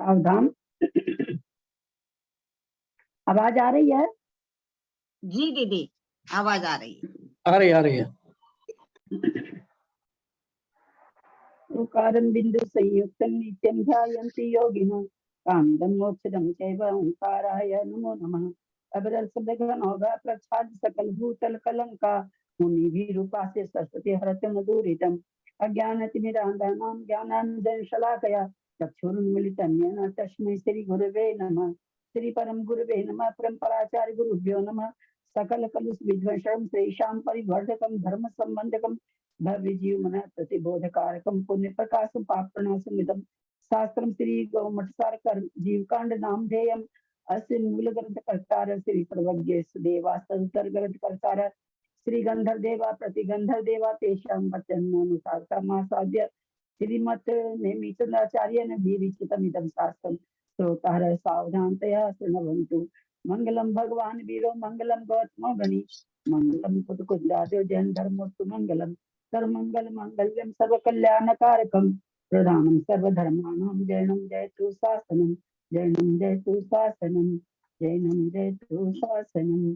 सावधान। आवाज आ रही है? जी दीदी आवाज आ रही है। आ रही है। ओंकारं बिंदु संयुक्तं नित्यं ध्यायन्ति योगिनः कामदं मोक्षदं चैव ओंकाराय नमो नमः। अबरल सदगनोगा प्रच्छाद सकल भूतल कलंका मुनिभिरूपा से सरस्वती हरत मधुरितम् अज्ञानतिमिरान्धानां ज्ञानाञ्जन शलाकया चक्षुरुन्मीलितं येन तस्मै श्री गुरुवे नमः। श्री परम गुरुवे नमः। परम्पराचार्य गुरुभ्यो नमः। सकल कलुष विध्वंसं श्रीशां परिवर्धकं धर्म संबंधकं भव्य जीव मन प्रतिबोधकारकम पुण्य प्रकाशम पाप प्रणाशम इदम शास्त्रम श्री गौमठ सारकर जीवकांड नाम ध्येयम अस्य मूल ग्रंथ कर्तार श्री सर्वज्ञ देवा संतर ग्रंथ कर्तार श्री गंधर देवा प्रतिगंधर देवा तेषां वचन अनुसार समासाद्य श्रीमत नेमिचंद्राचार्य ने विरचितम इदम शास्त्रम श्रोतार सावधानतया शृण्वन्तु। मंगलम भगवान वीरो मंगलम गौतमो गणि मंगलम कुटकुंजादेव जैन धर्मोस्तु मंगलम सर्वमंगल मांगल्यम सर्वकल्याणकारकम प्रधानम सर्वधर्माणां जैनम जयतु शासनम जैनम जयतु शासनम जैनम जयतु शासनम।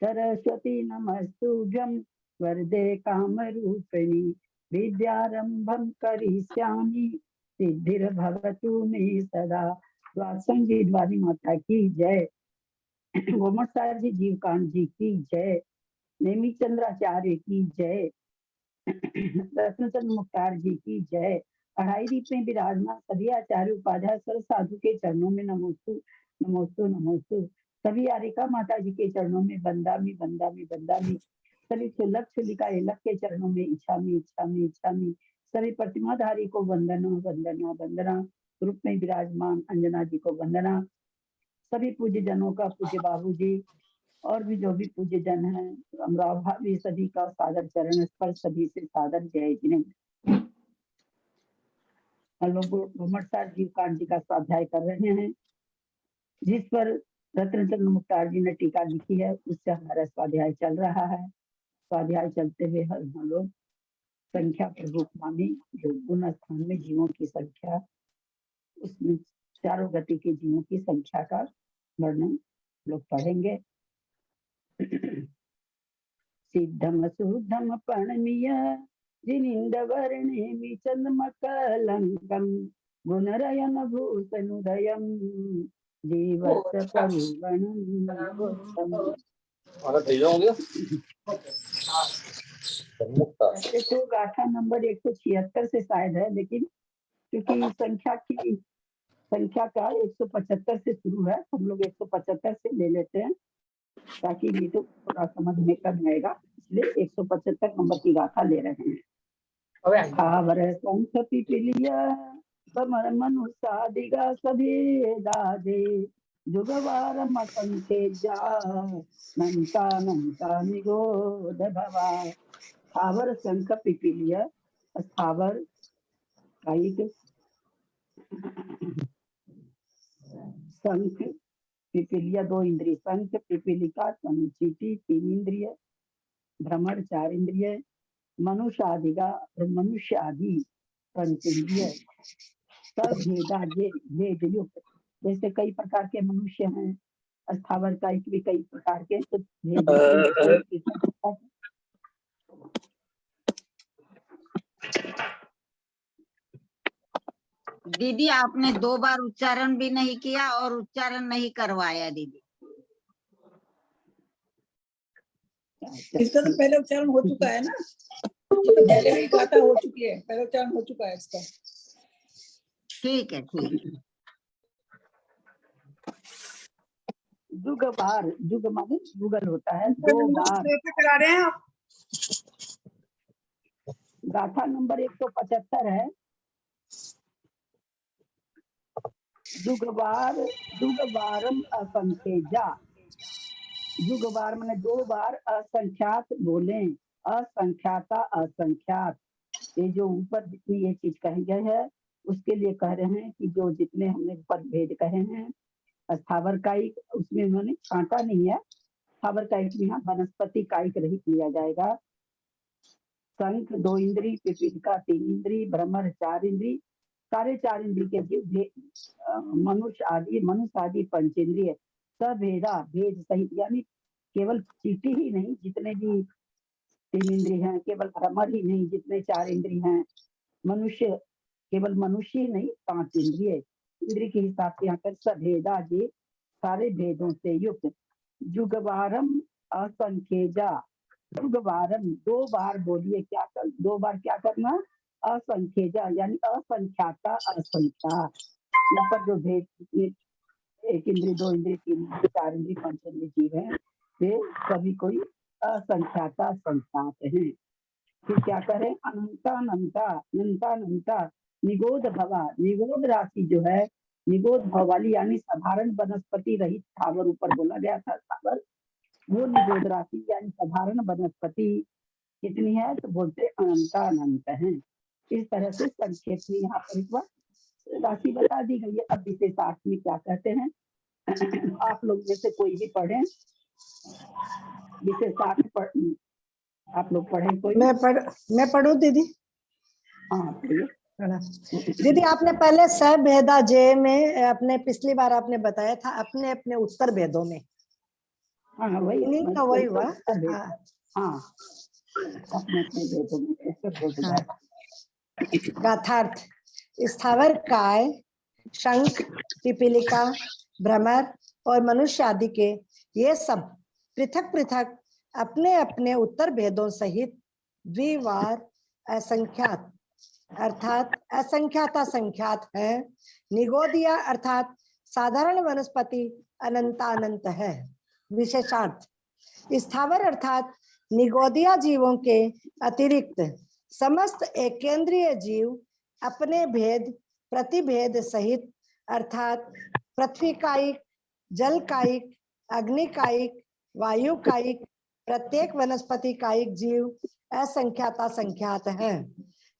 सरस्वती नमस्तुभ्यं वरदे कामरूपिणी विद्यारंभं करिष्यामि सिद्धिर्भवतु मे सदा। संगीत वाली माता की जय। गोमठ साहब जी जीवकांत जी की जय। नेमिचंद्राचार्य की जय। रत्नचंद्र मुख्तार जी की जय। अढ़ाई दीप में विराजमान सभी आचार्य उपाध्याय सर्व साधु के चरणों में नमोस्तु नमोस्तु नमोस्तु। सभी आरिका माता जी के चरणों में बंदामी बंदामी बंदामी। सभी सुलभ छुलिका इलक के चरणों में इच्छामी इच्छामी इच्छामी। सभी प्रतिमाधारी को वंदना वंदना वंदना। रूप में विराजमान अंजना जी को वंदना। सभी पूज्य जनों का पूज्य बाबू जी और भी जो भी पूज्य जन है अमराव भाभी सभी का सादर चरण स्पर्श सभी से सादर जय जिन्हें। हम लोग गोमठ साहब जीवकांत जी का स्वाध्याय कर रहे हैं जिस पर रत्नचंद्र मुख्तार जी ने टीका लिखी है उससे हमारा स्वाध्याय चल रहा है। स्वाध्याय चलते हुए हम लोग संख्या प्रभु मानी जो गुण स्थान में जीवों की संख्या उसमें चारों गति के जीवों की संख्या का वर्णन लोग पढ़ेंगे। सिद्धम शुद्धम पर्णमीय जिनिंद वर्णेमि चंद्रमकलंकम गुणरयन भूषणुदयम जीवस्य परिवणम। ऐसे तो गाथा नंबर 176 से शायद है लेकिन क्योंकि संख्या का 175 से शुरू है हम लोग 175 से ले लेते हैं ताकि ये तो थोड़ा समझ में कम आएगा इसलिए 175 नंबर की गाथा ले रहे हैं। खावर संख पिपीलिया कमर मनुष्य दिगा सभी दाजे जुगवार मसंखे जा नंता नंता निगोध भवा। खावर संख पिपीलिया स्थावर कायिक संख पिपीलिया 2 इंद्रिय संख पिपीलिका चीटी 3 इंद्रिय भ्रमण 4 इंद्रिय मनुष्य आदि 5 इंद्रिय सब भेद युक्त। जैसे कई प्रकार के मनुष्य हैं स्थावर कायिक भी कई प्रकार के तो दीदी आपने 2 बार उच्चारण भी नहीं किया और उच्चारण नहीं करवाया दीदी। इसका तो पहले उच्चारण हो चुका है ना, पहले भी गाथा हो चुकी है, पहले उच्चारण हो चुका है इसका। ठीक है ठीक है। जुग माने गूगल होता है 2 बार करा रहे हैं आप। गाथा नंबर 175 है। जुगवारम असंख्यजा। जुगवार माने 2 बार असंख्यात बोले असंख्याता असंख्यात। ये जो ऊपर जितनी ये चीज कही गई है उसके लिए कह रहे हैं कि जो जितने हमने ऊपर भेद कहे हैं स्थावर कायिक उसमें उन्होंने छांटा नहीं है। स्थावर कायिक में यहाँ वनस्पति कायिक रहित लिया जाएगा। संख 2 इंद्री पिपीलिका 3 इंद्री भ्रमर 4 इंद्री सारे चार इंद्रिय के जीव मनुष्य आदि पंचेंद्रिय सभेदा भेद सहित, यानी केवल चीटी ही नहीं जितने भी तीन इंद्रिय हैं, केवल भ्रमर ही नहीं जितने चार इंद्रिय हैं, मनुष्य केवल मनुष्य ही नहीं 5 इंद्रिय इंद्रिय के हिसाब से यहाँ पर सभेदा जी सारे भेदों से युक्त। जुगवारम असंख्येजा, जुगवारम 2 बार बोलिए, क्या कर 2 बार क्या करना, असंख्येजा यानी असंख्याता असंख्या। यहाँ पर जो भेद 1 इंद्रिय 2 इंद्रिय 3 इंद्रिय 4 इंद्रिय 5 इंद्रिय जीव हैं वे सभी कोई असंख्याता संख्यात हैं। फिर क्या करें, अनंता अनंता निगोध भवा, निगोध राशि जो है निगोध भव वाली यानी साधारण वनस्पति रहित स्थावर, ऊपर बोला गया था स्थावर, वो निगोध राशि यानी साधारण वनस्पति कितनी है तो बोलते अनंत है। इस तरह से संक्षेप में यहाँ पर एक बार राशि बता दी गई है। अब विशेषार्थ में क्या कहते हैं आप लोग में से कोई भी पढ़े, विशेषार्थ आप लोग पढ़े कोई? मैं पढ़ू दीदी? हाँ पढ़िए। दीदी आपने पहले सभेदा जे में अपने पिछली बार आपने बताया था अपने अपने उत्तर भेदों में। हाँ वही का वही हुआ। हाँ अपने अपने भेदों में ऐसे बोल जाएगा। गाथार्थ, स्थावर काय, शंख, पिपीलिका, भ्रमर और मनुष्य आदि के ये सब पृथक पृथक अपने अपने उत्तर भेदों सहित द्विवार असंख्यात अर्थात असंख्याता संख्यात है। निगोदिया अर्थात साधारण वनस्पति अनंतानंत है। विशेषार्थ, स्थावर अर्थात निगोदिया जीवों के अतिरिक्त समस्त एकेंद्रीय जीव अपने भेद प्रतिभेद सहित अर्थात पृथ्वी कायिक, जल कायिक, अग्नि कायिक, वायु कायिक, प्रत्येक वनस्पति कायिक जीव असंख्याता संख्यात है।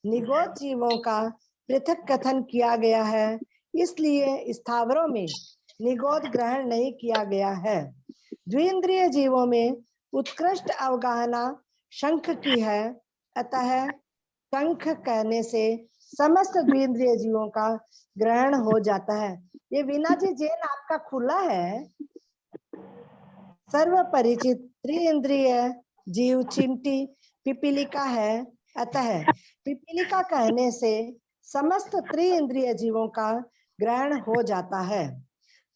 निगोद जीवों का पृथक कथन किया गया है, इसलिए स्थावरों में निगोद ग्रहण नहीं किया गया है। द्विंद्रिय जीवों में उत्कृष्ट अवगाहना शंख की है, अतः शंख कहने से समस्त द्विंद्रिय जीवों का ग्रहण हो जाता है। ये वीना जी जैन आपका खुला है। सर्व परिचित त्रिइंद्रिय जीव चिंटी पिपीलिका है, अतः पिपीलिका कहने से समस्त त्रिइंद्रिय जीवों का ग्रहण हो जाता है।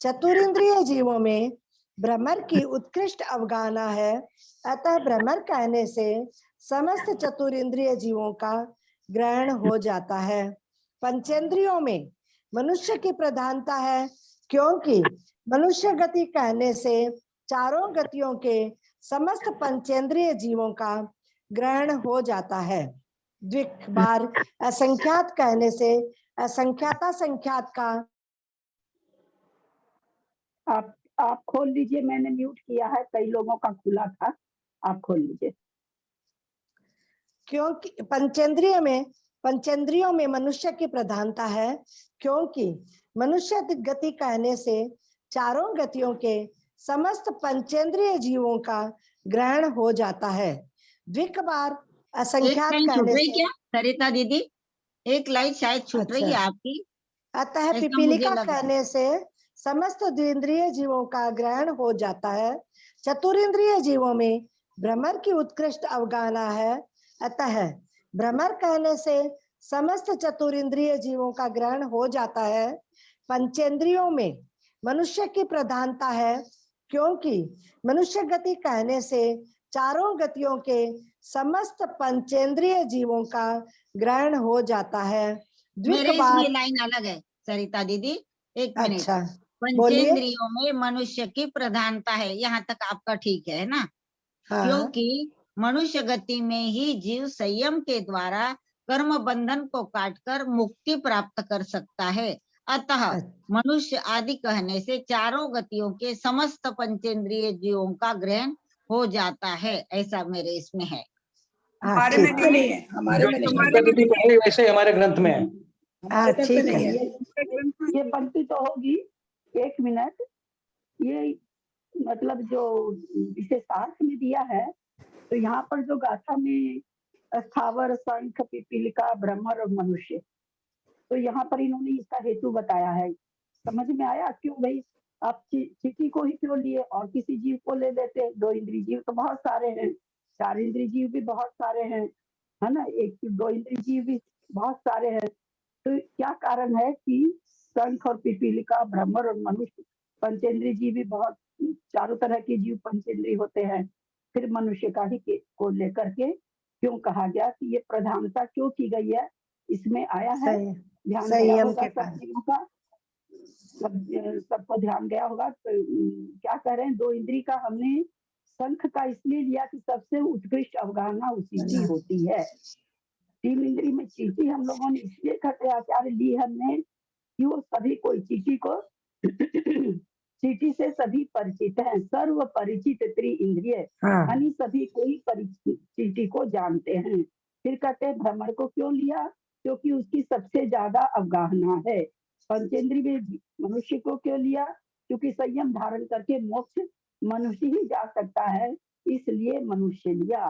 चतुरिंद्रिय जीवों में भ्रमर की उत्कृष्ट अवगाहना है, अतः भ्रमर कहने से समस्त चतुरिंद्रिय जीवों का ग्रहण हो जाता है। पंचेंद्रियों में मनुष्य की प्रधानता है, क्योंकि मनुष्य गति कहने से चारों गतियों के समस्त पंचेंद्रिय जीवों का ग्रहण हो जाता है। द्विक बार असंख्यात कहने से असंख्याता संख्यात का। आप खोल लीजिए, मैंने म्यूट किया है, कई लोगों का खुला था, आप खोल लीजिए। क्योंकि पंचेंद्रियों में मनुष्य की प्रधानता है, क्योंकि मनुष्य गति कहने से चारों गतियों के समस्त पंचेंद्रिय जीवों का ग्रहण हो जाता है। द्विक बार असंख्यात कहने से क्या सरिता दीदी एक लाइन शायद छूट रही है आपकी। अतः पिपीलिका कहने से समस्त द्विंद्रिय जीवों का ग्रहण हो जाता है। चतुरिंद्रिय जीवों में भ्रमर की उत्कृष्ट अवगाहना है, अतः भ्रमर कहने से समस्त चतुरिंद्रिय जीवों का ग्रहण हो जाता है। पंचेंद्रियों में मनुष्य की प्रधानता है, क्योंकि मनुष्य गति कहने से चारों गतियों के समस्त पंचेंद्रिय जीवों का ग्रहण हो जाता है। मेरे इसमें लाइन अलग है सरिता दीदी, एक मिनट। अच्छा, पंचेंद्रियों में मनुष्य की प्रधानता है, यहाँ तक आपका ठीक है ना? हाँ। क्योंकि मनुष्य गति में ही जीव संयम के द्वारा कर्म बंधन को काटकर मुक्ति प्राप्त कर सकता है, अतः मनुष्य आदि कहने से चारों गतियों के समस्त पंचेंद्रिय जीवों का ग्रहण हो जाता है, ऐसा मेरे इसमें है। हमारे में नहीं है, हमारे में नहीं, वैसे हमारे ग्रंथ में है। ठीक है, ये पंक्ति तो होगी। 1 मिनट, ये मतलब जो विशेषार्थ में दिया है, तो यहाँ पर जो गाथा में स्थावर, शंख, पिपीलिका, भ्रमर और मनुष्य, तो यहाँ पर इन्होंने इसका हेतु बताया है। समझ में आया क्यों भाई आप चींटी को ही क्यों लिए और किसी जीव को ले लेते? 2 इंद्रिय जीव तो बहुत सारे हैं, 4 इंद्रिय जीव भी बहुत सारे हैं, है ना? 1-2 इंद्रिय जीव भी बहुत सारे हैं। तो क्या कारण है कि शंख और पिपीलिका, भ्रमर और मनुष्य पंचेंद्रिय जीव भी बहुत, चारों तरह के जीव पंचेंद्रिय होते हैं। फिर मनुष्य का ही को लेकर के क्यों कहा गया कि ये प्रधानता क्यों की गई है, इसमें आया है। ध्यान गया संयम होगा के सब कारण। जीवों का, सबको ध्यान गया होगा। तो क्या कह रहे हैं, 2 इंद्रिय का हमने शंख का इसलिए लिया कि सबसे उत्कृष्ट अवगाहना उसी की होती है। 3 इंद्रिय में चींटी हम लोगों ने इसलिए खटे आचार्य ली हमने कि वो सभी कोई चींटी को चींटी से सभी परिचित हैं, सर्व परिचित त्रि इंद्रिय, यानी सभी कोई परिचित चींटी को जानते हैं। फिर कहते हैं भ्रमर को क्यों लिया, क्योंकि उसकी सबसे ज्यादा अवगाहना है। पंचेंद्रिय में मनुष्य को क्यों लिया, क्योंकि संयम धारण करके मोक्ष मनुष्य ही जा सकता है, इसलिए मनुष्य लिया।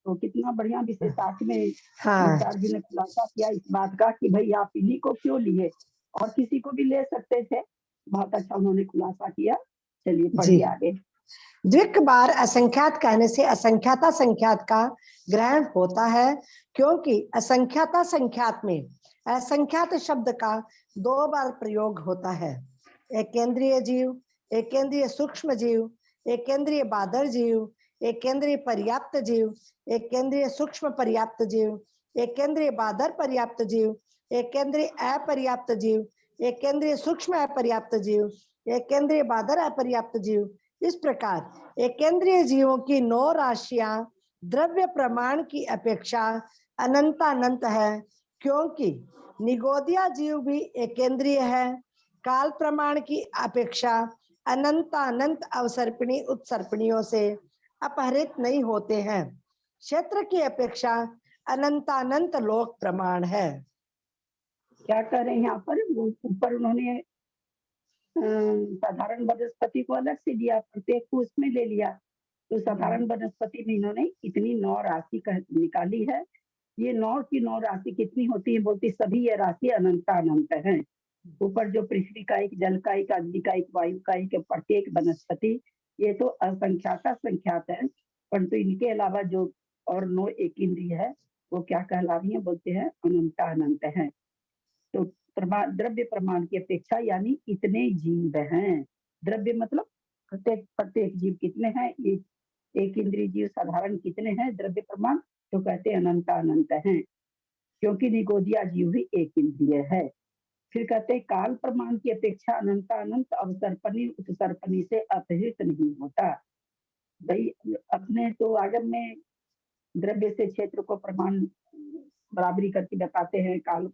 तो कितना बढ़िया विशेषार्थ में आचार्य जी ने खुलासा किया इस बात का कि भाई आप इन्हीं को क्यों लिए, और किसी को भी ले सकते थे। बहुत अच्छा उन्होंने खुलासा किया। चलिए पढ़िए आगे। द्विक बार असंख्यात कहने से असंख्याता संख्यात का ग्रहण होता है, क्योंकि असंख्याता संख्यात में असंख्यात शब्द का 2 बार प्रयोग होता है। एकेंद्रीय जीव, एकेंद्रीय सूक्ष्म जीव, एकेंद्रीय बादर जीव, एकेंद्रीय पर्याप्त जीव, एकेंद्रीय सूक्ष्म पर्याप्त जीव, एकेंद्रीय बादर पर्याप्त जीव, एकेंद्रीय अपर्याप्त जीव, एकेंद्रीय सूक्ष्म अपर्याप्त जीव, एकेंद्रीय बादर अपर्याप्त जीव। इस प्रकार एकेंद्रीय जीवों की 9 राशियां द्रव्य प्रमाण की अपेक्षा अनंतानंत है, क्योंकि निगोदिया जीव भी एकेंद्रीय है। काल प्रमाण की अपेक्षा अनंतानंत अवसर्पिणी उत्सर्पणियों से अपहरित नहीं होते हैं। क्षेत्र की अपेक्षा अनंतानंत लोक प्रमाण है। क्या कर रहे हैं यहाँ पर, ऊपर उन्होंने साधारण वनस्पति को अलग से दिया, प्रत्येक को उसमें ले लिया। तो साधारण वनस्पति में इन्होंने इतनी 9 राशि निकाली है। ये 9 की 9 राशि कितनी होती है, बोलती सभी ये राशि अनंतानंत है। ऊपर जो पृथ्वी का एक, जल का एक, अग्नि का एक, वायु का एक, प्रत्येक वनस्पति, ये तो असंख्याता संख्यात है, परंतु इनके अलावा जो और 9 एक इंद्रिय है वो क्या कहला रही है, बोलते हैं अनंतानंत है। तो द्रव्य प्रमाण की अपेक्षा यानी इतने जीव हैं। द्रव्य मतलब प्रत्येक जीव कितने हैं, एक इंद्रिय जीव साधारण कितने हैं, द्रव्य प्रमाण तो कहते अनंतानंत हैं, क्योंकि निगोदिया जीव भी एक इंद्रिय है। फिर कहते हैं काल प्रमाण की अपेक्षा अनंतानंत अवसर्पणी उत्सर्पणी से अपहृत नहीं होता। भाई अपने तो आगम में द्रव्य से क्षेत्र को प्रमाण बराबरी करके बताते हैं, काल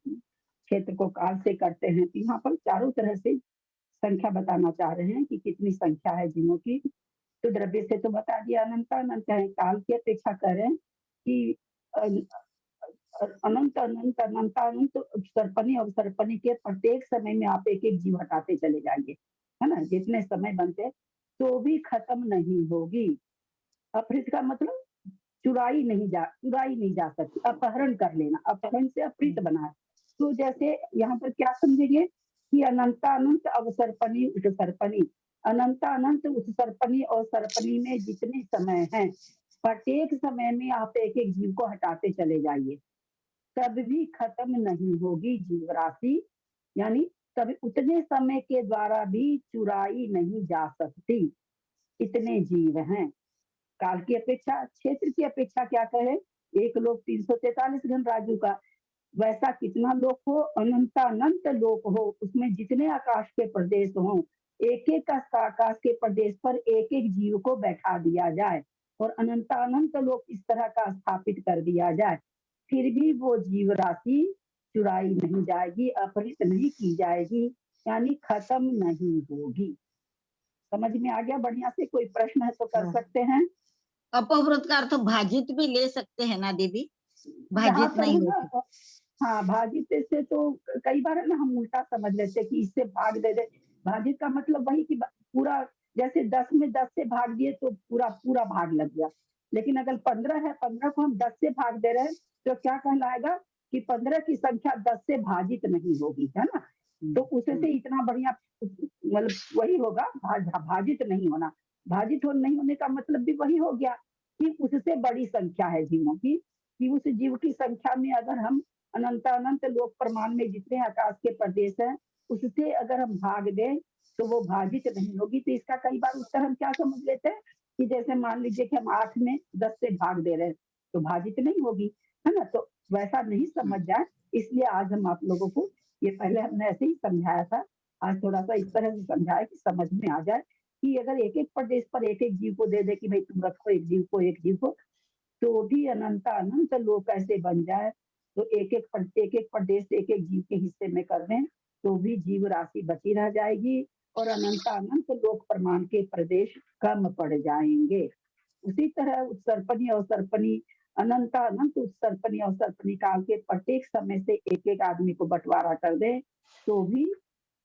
क्षेत्र को काल से करते हैं। तो यहाँ पर चारों तरह से संख्या बताना चाह रहे हैं कि कितनी संख्या है जीवों की। तो द्रव्य से तो बता दिया अनंतानंत है, काल की अपेक्षा कर रहे हैं कि अनंत अनंत अनंतानंत सर्पणी और सर्पणी के प्रत्येक समय में आप एक एक जीव हटाते चले जाएंगे, है ना, जितने समय बनते तो भी खत्म नहीं होगी। अपहृत का मतलब चुराई नहीं जा सकती, अपहरण कर लेना, अपहरण से अपहृत बना। तो जैसे यहाँ पर क्या समझेंगे कि अनंतानंत अवसर्पणी उत्सर्पणी, अनंतानंत उत्सर्पणी और सर्पणी में जितने समय हैं, प्रत्येक समय में आप एक एक जीव को हटाते चले जाइए, तब भी खत्म नहीं होगी जीव राशि, यानी तभी उतने समय के द्वारा भी चुराई नहीं जा सकती, इतने जीव हैं। काल की अपेक्षा, क्षेत्र की अपेक्षा क्या कहे, एक लोक 343 घन राजू का, वैसा कितना लोक हो, अनंतानंत लोक हो, उसमें जितने आकाश के प्रदेश हो, एक एक आकाश के प्रदेश पर एक एक जीव को बैठा दिया जाए और अनंतानंत लोक इस तरह का स्थापित कर दिया जाए, फिर भी वो जीव राशि चुराई नहीं जाएगी, अपहृत नहीं की जाएगी, यानी खत्म नहीं होगी। समझ में आ गया बढ़िया से? कोई प्रश्न है तो कर सकते हैं। अपहृत का अर्थ भाजित भी ले सकते हैं ना दीदी, भाजित नहीं होती। हाँ, भाजित से तो कई बार है ना हम उल्टा समझ लेते कि इससे भाग दे दे। भाजित का मतलब वही कि पूरा, जैसे 10 में 10 से भाग दिए तो पूरा भाग लग गया, लेकिन अगर 15 है, 15 को हम 10 से भाग दे रहे हैं तो क्या कहलाएगा, कि 15 की संख्या 10 से भाजित नहीं होगी, है ना। तो उससे इतना बढ़िया मतलब वही होगा, भाजित नहीं होना। भाजित नहीं होने का मतलब भी वही हो गया कि उससे बड़ी संख्या है जीवों की, कि उस जीव की संख्या में अगर हम अनंत अनंत लोक प्रमाण में जितने आकाश के प्रदेश हैं उससे अगर हम भाग दें तो वो भाजित नहीं होगी। तो इसका कई बार उत्तर हम क्या समझ लेते हैं कि जैसे मान लीजिए कि हम 8 में 10 से भाग दे रहे हैं तो भाजित नहीं होगी, है ना। तो वैसा नहीं समझ जाए, इसलिए आज हम आप लोगों को ये पहले हमने ऐसे ही समझाया था, आज थोड़ा सा इस तरह से समझाया कि समझ में आ जाए कि अगर एक एक प्रदेश पर एक एक जीव को दे दे कि भाई तुम रखो एक जीव को, तो भी अनंत अनंत लोग कैसे बन जाए। तो एक एक प्रदेश एक एक जीव के हिस्से में कर दें तो भी जीव राशि बची रह जाएगी और अनंत अनंत लोक प्रमाण के प्रदेश कम पड़ जाएंगे। उसी तरह उत्सर्पणी अवसर्पणी अनंत अनंत उत्सर्पणी अवसर्पणी काल के प्रत्येक समय से एक एक आदमी को बंटवारा कर दे तो भी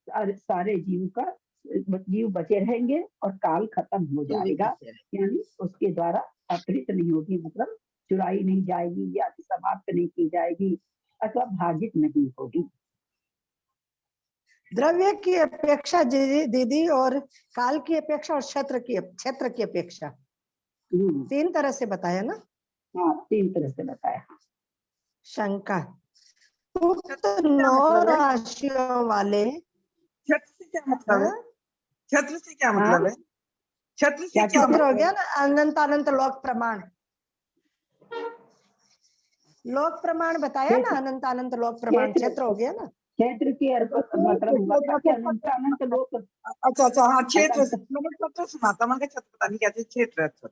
सारे जीव बचे रहेंगे और काल खत्म हो जाएगा, यानी उसके द्वारा अपहृत नहीं होगी, मतलब चुराई नहीं जाएगी या समाप्त नहीं की जाएगी अथवा भाजित नहीं होगी। द्रव्य की अपेक्षा दीदी और काल की अपेक्षा और क्षेत्र की अपेक्षा 3 तरह से बताया ना। हाँ 3 तरह से बताया। शंका, उक्त 9 राशियों वाले छत्र से क्या मतलब है? छत्र से क्या मतलब है? छत्र से क्या छत्र हो गया ना, अनंत अनंत लोक प्रमाण। लोक प्रमाण बताया ना, अनंत अनंत लोक प्रमाण क्षेत्र हो गया ना। क्षेत्र की मतलब हुआ था कि अनंत अनंत लोक। अच्छा हाँ क्षेत्र, मैंने छत्र सुना था, मैंने छत्र पता नहीं क्या चीज क्षेत्र।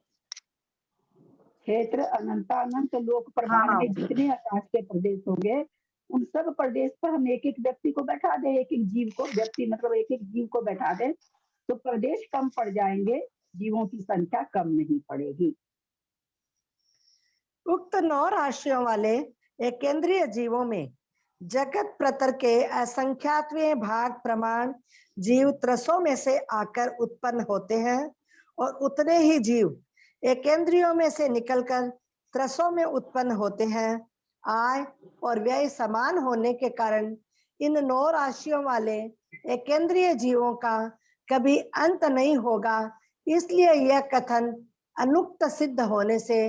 क्षेत्र अनंत अनंत लोक प्रमाण में जितने आकाश के प्रदेश होंगे उन सब प्रदेश पर हम एक एक व्यक्ति को बैठा दे, एक एक जीव को, व्यक्ति मतलब एक एक जीव को बैठा दे तो प्रदेश कम पड़ जाएंगे, जीवों की संख्या कम नहीं पड़ेगी। उक्त 9 राशियों वाले एक केंद्रीय जीवों में जगत प्रतर के असंख्यातवें भाग प्रमाण जीव त्रसों में से आकर उत्पन्न होते हैं और उतने ही जीव एक केंद्रियों में से निकलकर त्रसों में उत्पन्न होते हैं। आय और व्यय समान होने के कारण इन 9 राशियों वाले एक केंद्रीय जीवों का कभी अंत नहीं होगा। इसलिए यह कथन अनुक्त सिद्ध होने से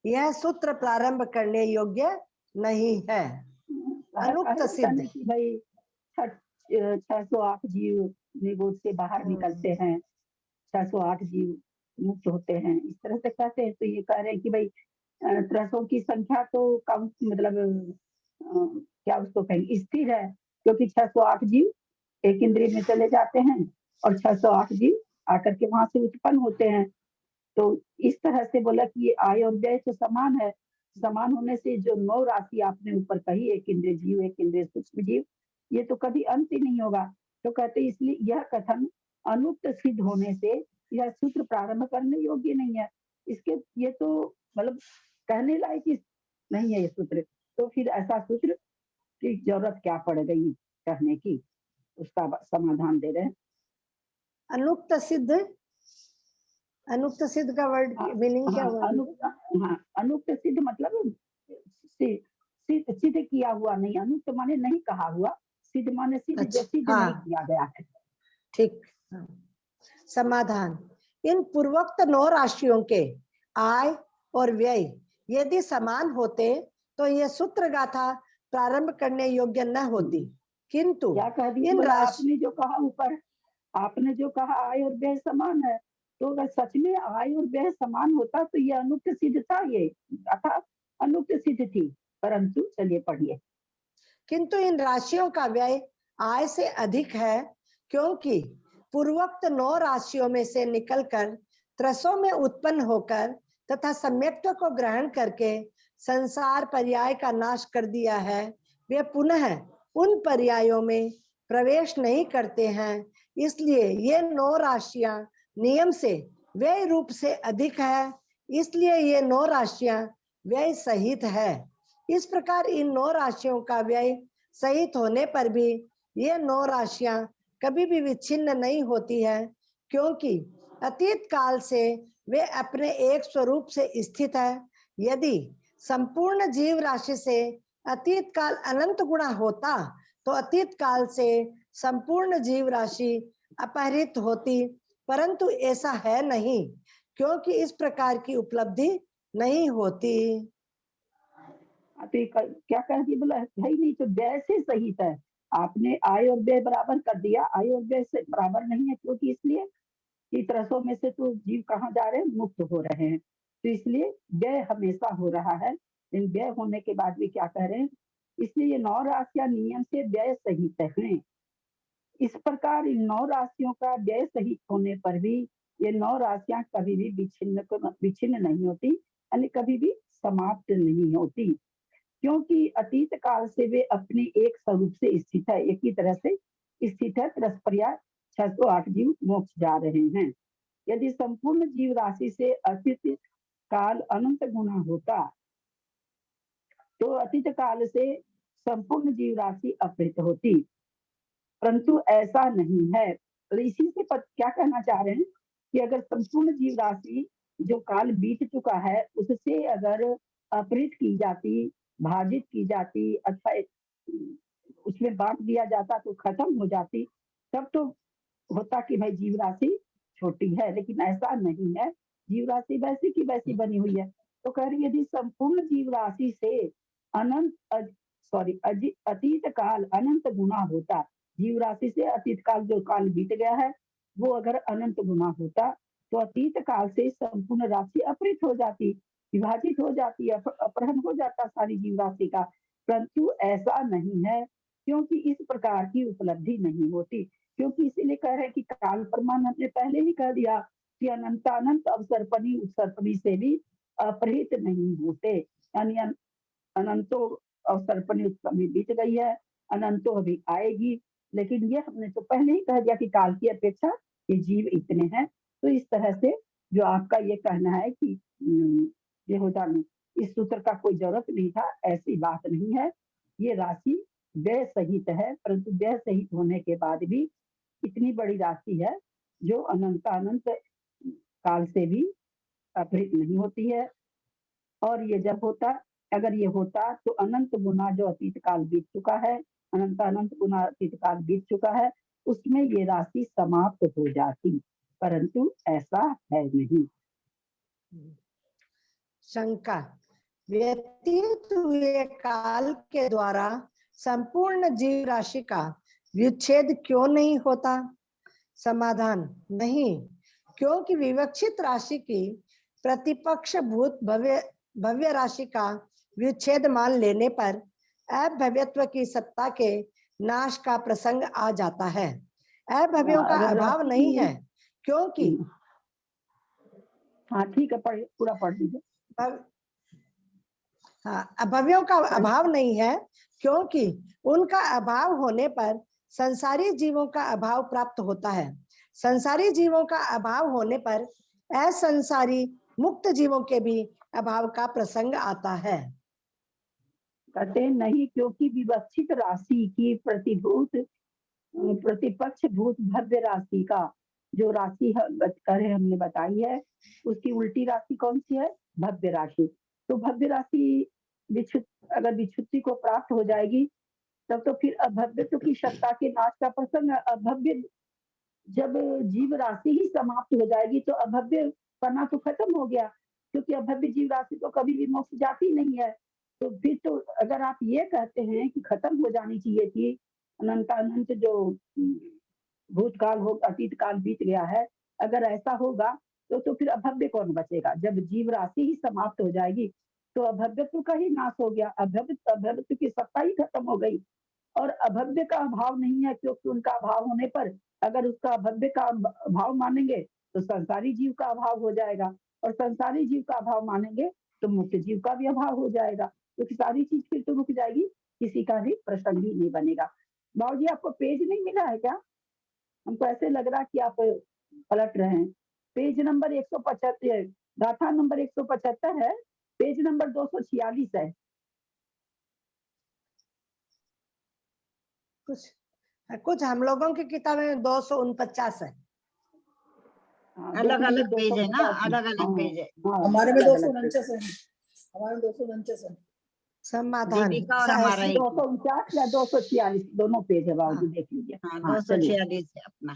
यह सूत्र प्रारंभ करने योग्य नहीं है। अनुक्त सिद्ध भाई 608 जीव निगोद से बाहर निकलते हैं, 608 जीव मुक्त होते हैं, इस तरह से कहते हैं। तो ये कह रहे हैं कि भाई त्रसों की संख्या तो कम मतलब क्या उसको कहेंगे स्थिर है, क्योंकि 608 जीव एक इंद्रिय में चले जाते हैं और 608 जीव आकर के वहां से उत्पन्न होते हैं। तो इस तरह से बोला कि ये आय और व्यय तो समान है, समान होने से जो 9 राशि आपने ऊपर कही, एक इंद्रिय जीव एक इंद्रिय सूक्ष्म जीव, ये तो कभी अंत ही नहीं होगा। तो कहते इसलिए यह कथन अनुक्त सिद्ध होने से यह सूत्र प्रारंभ करने योग्य नहीं है। इसके ये तो मतलब कहने लायक नहीं है ये सूत्र, तो फिर ऐसा सूत्र की जरूरत क्या पड़ गई कहने की, उसका समाधान दे रहे हैं। अनुक्त सिद्ध का वर्ड मीनिंग क्या हुआ? अनुक्त सिद्ध मतलब सिद्ध किया हुआ नहीं, अनुक्त माने नहीं कहा हुआ, सिद्ध माने सिद्ध जो सिद्ध नहीं किया गया है। ठीक। समाधान, इन पूर्वोक्त 9 राशियों के आय और व्यय यदि समान होते तो यह सूत्र गाथा प्रारंभ करने योग्य न होती, किंतु क्या कह दिया आपने जो कहा ऊपर, आपने जो कहा आय और व्यय समान है, तो अगर सच में आय और व्यय समान होता तो ये अनुक्त सिद्ध था, ये अर्थात अनुक्त सिद्ध थी। परंतु चलिए पढ़िए। किंतु इन राशियों का व्यय आय से अधिक है, क्योंकि पूर्वोक्त 9 राशियों में से निकलकर त्रसों में उत्पन्न होकर तथा सम्यक्त्व को ग्रहण करके संसार पर्याय का नाश कर दिया है, वे पुनः उन पर्यायों में प्रवेश नहीं करते हैं। इसलिए ये 9 राशियां नियम से व्यय रूप से अधिक है, इसलिए ये 9 राशियां व्यय सहित है। इस प्रकार इन 9 राशियों का व्यय सहित होने पर भी ये 9 राशियां कभी भी विच्छिन्न नहीं होती है, क्योंकि अतीत काल से वे अपने एक स्वरूप से स्थित है। यदि संपूर्ण जीव राशि से अतीत काल अनंत गुणा होता तो अतीत काल से संपूर्ण जीव राशि अपहरित होती, परंतु ऐसा है नहीं, क्योंकि इस प्रकार की उपलब्धि नहीं होती। तो क्या कह दिया, बोला है ही नहीं, तो व्यय से सहित है। आपने आय और व्यय बराबर कर दिया, आय और व्यय से बराबर नहीं है, क्योंकि इसलिए कि त्रसों में से तो जीव कहाँ जा रहे हैं, मुक्त हो रहे हैं, तो इसलिए व्यय हमेशा हो रहा है। लेकिन व्यय होने के बाद भी क्या कह रहे हैं, इसलिए ये 9 राशियां नियम से व्यय सहित हैं। इस प्रकार इन 9 राशियों का व्यय सहित होने पर भी ये 9 राशियां कभी भी विच्छिन्न नहीं होती, यानी कभी भी समाप्त नहीं होती, क्योंकि अतीत काल से वे अपने एक स्वरूप से स्थित है, एक ही तरह से स्थित है। परस्परिया 608 जीव मोक्ष जा रहे हैं। यदि संपूर्ण जीव राशि से अतीत काल अनंत गुना होता तो अतीत काल से संपूर्ण जीव राशि अपहृत होती, परंतु ऐसा नहीं है। तो इसी से क्या कहना चाह रहे हैं कि अगर संपूर्ण जीव राशि जो काल बीत चुका है उससे अगर अपहृत की जाती, भाजित की जाती, अच्छा उसमें बांट दिया जाता तो खत्म हो जाती, तब तो होता कि भाई जीव राशि छोटी है, लेकिन ऐसा नहीं है, जीव राशि वैसी की वैसी बनी हुई है। तो कह रही यदि संपूर्ण जीव राशि से अतीत काल अनंत गुना होता, जीव राशि से अतीत काल जो काल बीत गया है वो अगर अनंत गुना होता तो अतीत काल से संपूर्ण राशि अपहृत हो जाती, विभाजित हो जाती, अपहरण हो जाता सारी जीव राशि का, परंतु ऐसा नहीं है, क्योंकि इस प्रकार की उपलब्धि नहीं होती। क्योंकि इसीलिए कह रहे हैं कि काल प्रमाण हमने पहले ही कह दिया कि अनंतानंत अवसर्पणी उत्सर्पणी से भी अपहृत नहीं होते, यानी अनंतो अवसर्पणी उत्सर्पणी बीत गई है, अनंतो अभी आएगी, लेकिन ये हमने तो पहले ही कह दिया कि काल की अपेक्षा ये जीव इतने हैं। तो इस तरह से जो आपका ये कहना है कि ये हो जाने, इस सूत्र का कोई जरूरत नहीं था, ऐसी बात नहीं है। ये राशि व्यय सहित है, परंतु व्यय सहित होने के बाद भी इतनी बड़ी राशि है जो अनंत काल से भी अपहृत नहीं होती है। और ये जब होता, अगर ये होता तो अनंत गुना जो अतीत काल बीत चुका है, अनंत गुना अतीत काल बीत चुका है, उसमें ये राशि समाप्त हो जाती, परंतु ऐसा है नहीं। शंका, व्यतीत हुए काल के द्वारा संपूर्ण जीव राशि का विच्छेद क्यों नहीं होता? समाधान, नहीं, क्योंकि विवक्षित राशि की प्रतिपक्ष भूत भव्य राशि का विच्छेद मान लेने पर अभव्यत्व की सत्ता के नाश का प्रसंग आ जाता है। अभव्यों का अभाव नहीं है, क्योंकि हाँ ठीक है, पूरा पढ़ दीजिए। हाँ, अभव्यों का अभाव नहीं है, क्योंकि उनका अभाव होने पर संसारी जीवों का अभाव प्राप्त होता है। संसारी जीवों का अभाव होने पर असंसारी मुक्त जीवों के भी अभाव का प्रसंग आता है। कहते हैं नहीं, क्योंकि विवक्षित राशि की प्रतिपक्ष भूत भव्य राशि का जो राशि हमने बताई है, उसकी उल्टी राशि कौन सी है? भव्य राशि। तो भव्य राशि अगर विच्छुत्ति को प्राप्त हो जाएगी तब तो फिर अभव्यत्व की सत्ता के नाश का प्रसंग। अभव्य जब जीव राशि ही समाप्त हो जाएगी तो अभव्य पना तो खत्म हो गया, क्योंकि अभव्य जीव राशि तो कभी भी मोक्ष जाती नहीं है। तो फिर तो अगर आप ये कहते हैं कि खत्म हो जानी चाहिए थी, अनंत जो भूतकाल हो अतीत काल बीत गया है, अगर ऐसा होगा तो फिर अभव्य कौन बचेगा? जब जीव राशि ही समाप्त हो जाएगी तो अभव्यत्व का ही नाश हो गया, अभव्यत्व की सत्ता ही खत्म हो गई। और अभव्य का अभाव नहीं है, क्योंकि उनका अभाव होने पर अगर उसका अभव्य का अभाव मानेंगे तो संसारी जीव का अभाव हो जाएगा, और संसारी जीव का अभाव मानेंगे तो मुक्त जीव का भी अभाव हो जाएगा, क्योंकि सारी चीज फिर तो रुक जाएगी, किसी का भी प्रसंग ही नहीं बनेगा। बाबू जी, आपको पेज नहीं मिला है क्या? हमको ऐसे लग रहा है कि आप पलट रहे हैं। पेज नंबर 175, गाथा नंबर 175 है, पेज नंबर 246 है। कुछ हम लोगों की किताबें में 249 है। अलग अलग पेज है ना, अलग अलग पेज है। हमारे में 249 है, हमारे में 249 है। समाधान दीपिका और हमारा एक 249 या 246 दोनों पेज है बाबूजी, देख लीजिए। हाँ हाँ, चलिए। 246 है अपना।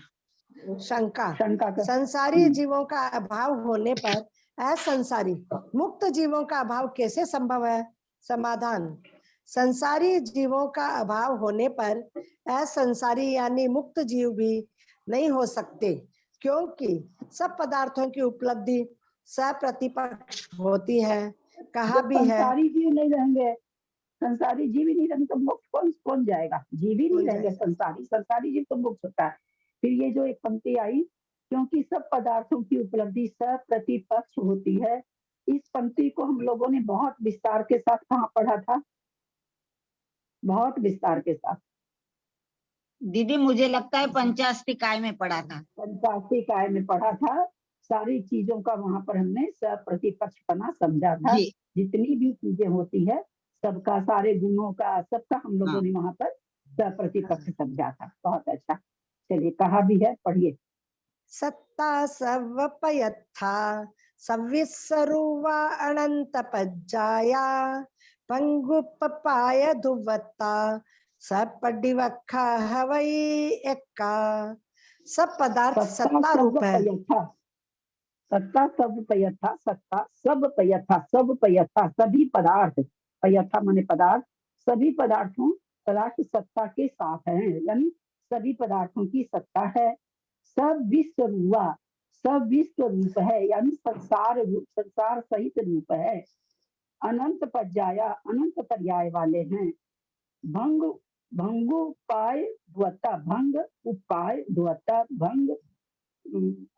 शंका। शंका का संसारी जीवों का अभाव होने पर असंसारी मुक्त जीवों का अभाव कैसे संभव है? समाधान। संसारी जीवों का अभाव होने पर असंसारी यानी मुक्त जीव भी नहीं हो सकते, क्योंकि सब पदार्थों की उपलब्धि सप्रतिपक्ष होती है। कहा जब भी है, संसारी जीव नहीं रहेंगे, संसारी जीव ही नहीं रहेंगे तो मुक्त कौन जाएगा? जीव ही नहीं कौन रहेंगे, जाएगा? संसारी जीव तो मुक्त होता है। फिर ये जो एक पंक्ति आई, क्योंकि सब पदार्थों की उपलब्धि सप्रतिपक्ष होती है, इस पंक्ति को हम लोगों ने बहुत विस्तार के साथ कहाँ पढ़ा था? बहुत विस्तार के साथ दीदी मुझे लगता है 85 काय में पढ़ा था। 85 काय में पढ़ा था। सारी चीजों का वहां पर हमने सप्रतिपक्षपना समझा था। जी जितनी भी चीजें होती है सबका, सारे गुणों का, सबका हम लोगों हाँ। ने वहां पर सप्रतिपक्ष समझा था। बहुत अच्छा। चलिए, कहा भी है, पढ़िए। सत्ता सर्वपयथा सविस्वरूवा अनंत पज्जाया पंगुपपाय धुवत्ता सपडिवक्खा हवई एक्का। सब पदार्थ सत्ता रूप है। सत्ता सब पयथा, सत्ता सब पयथा, सब पयथा सभी पदार्थ, पयथा माने पदार्थ, सभी पदार्थ सत्ता के साथ हैं, यानी सभी पदार्थों की सत्ता है। सब विश्व रूपा, सब विश्व रूप है, यानी संसार सहित रूप है। अनंत पर्याया, अनंत पर्याय वाले हैं। भंग भंगुपाय द्वत्ता, भंग उपाय द्वत्ता, भंग